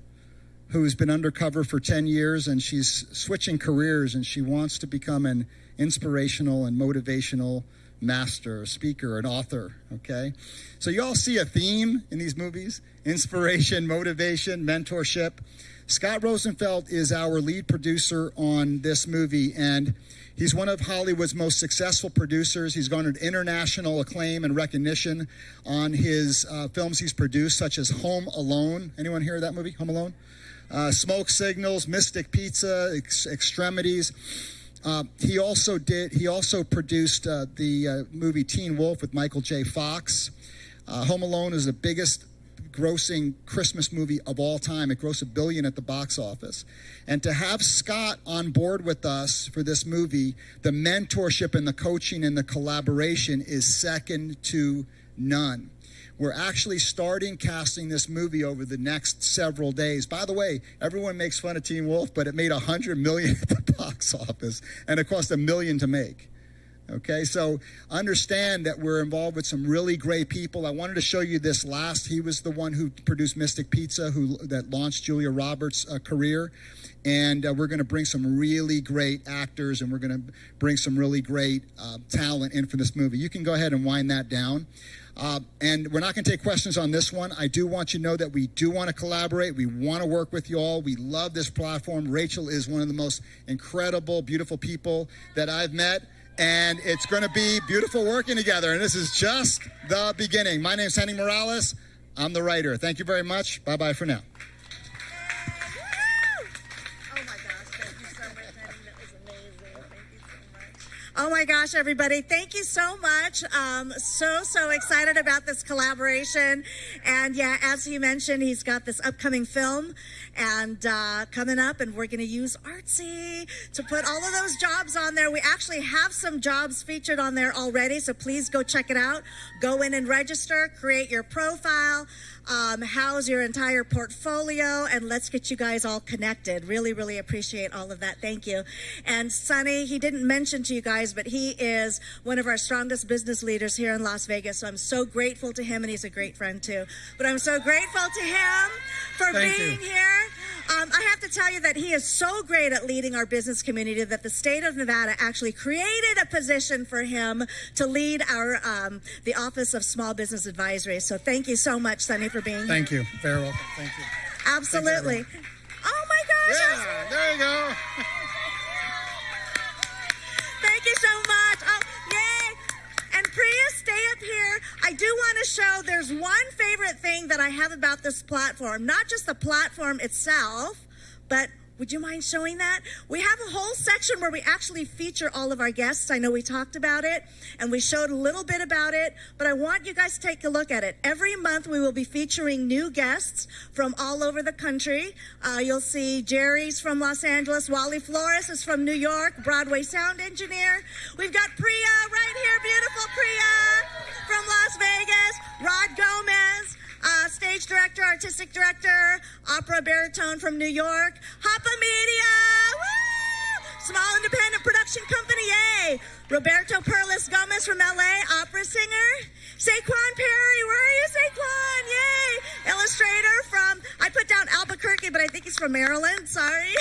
who's been undercover for 10 years, and she's switching careers, and she wants to become an inspirational and motivational master, a speaker, an author, okay? So you all see a theme in these movies: inspiration, motivation, mentorship. Scott Rosenfeld is our lead producer on this movie, and he's one of Hollywood's most successful producers. He's garnered international acclaim and recognition on his films he's produced, such as Home Alone. Anyone hear of that movie, Home Alone? Smoke Signals, Mystic Pizza, Extremities. He also produced the movie Teen Wolf with Michael J. Fox. Home Alone is the biggest grossing Christmas movie of all time. It grossed $1 billion at the box office. And to have Scott on board with us for this movie, the mentorship and the coaching and the collaboration is second to none. We're actually starting casting this movie over the next several days. By the way, everyone makes fun of Teen Wolf, but it made $100 million at the box office, and it cost $1 million to make. Okay, so understand that we're involved with some really great people. I wanted to show you this last. He was the one who produced Mystic Pizza, that launched Julia Roberts' career. And we're going to bring some really great actors, and we're going to bring some really great talent in for this movie. You can go ahead and wind that down. And we're not going to take questions on this one. I do want you to know that we do want to collaborate. We want to work with you all. We love this platform. Rachel is one of the most incredible, beautiful people that I've met. And it's going to be beautiful working together. And this is just the beginning. My name's Henning Morales. I'm the writer. Thank you very much. Bye-bye for now. Oh my gosh, everybody. Thank you so much. So excited about this collaboration. And yeah, as he mentioned, he's got this upcoming film and coming up, and we're going to use ArtCee to put all of those jobs on there. We actually have some jobs featured on there already, so please go check it out. Go in and register, create your profile, house your entire portfolio, and let's get you guys all connected. Really, really appreciate all of that. Thank you. And Sonny, he didn't mention to you guys, but he is one of our strongest business leaders here in Las Vegas, so I'm so grateful to him, and he's a great friend too. But I'm so grateful to him for being here. I have to tell you that he is so great at leading our business community that the state of Nevada actually created a position for him to lead our the Office of Small Business Advisory. So thank you so much, Sonny, for being here. Thank you. Very welcome. Thank you. Absolutely. Oh my gosh. Yeah, there you go. Thank you so much. Oh, yay. And Priya, stay up here. I do want to show there's one favorite thing that I have about this platform. Not just the platform itself, but would you mind showing that? We have a whole section where we actually feature all of our guests. I know we talked about it, and we showed a little bit about it, but I want you guys to take a look at it. Every month we will be featuring new guests from all over the country. You'll see Jerry's from Los Angeles. Wally Flores is from New York, Broadway sound engineer. We've got Priya right here, beautiful Priya from Las Vegas. Rod Gomez, stage director, artistic director, opera baritone from New York. Hoppa Media, woo! Small independent production company, yay! Roberto Perlis Gomez from LA, opera singer. Saquon Perry, where are you, Saquon? Yay! Illustrator from, I put down Albuquerque, but I think he's from Maryland, sorry.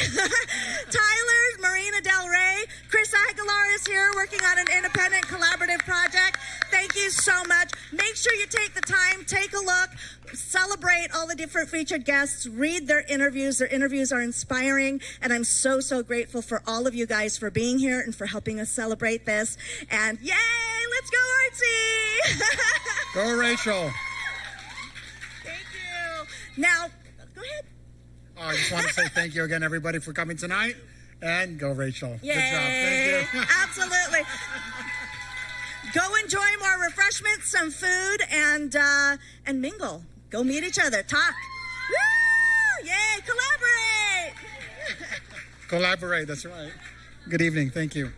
Tyler, Marina Del Rey. Chris Aguilar is here working on an independent collaborative project. Thank you so much. Make sure you take the time, take a look, celebrate all the different featured guests, read their interviews. Their interviews are inspiring, and I'm so grateful for all of you guys for being here and for helping us celebrate this. And yay, let's go ArtCee! Go Rachel. Thank you. Now, go ahead. I just want to say thank you again, everybody, for coming tonight. And go Rachel. Yay. Good job. Thank you. Absolutely. Go enjoy more refreshments, some food, and mingle. Go meet each other. Talk. Woo! Yay! Collaborate. Collaborate, that's right. Good evening. Thank you.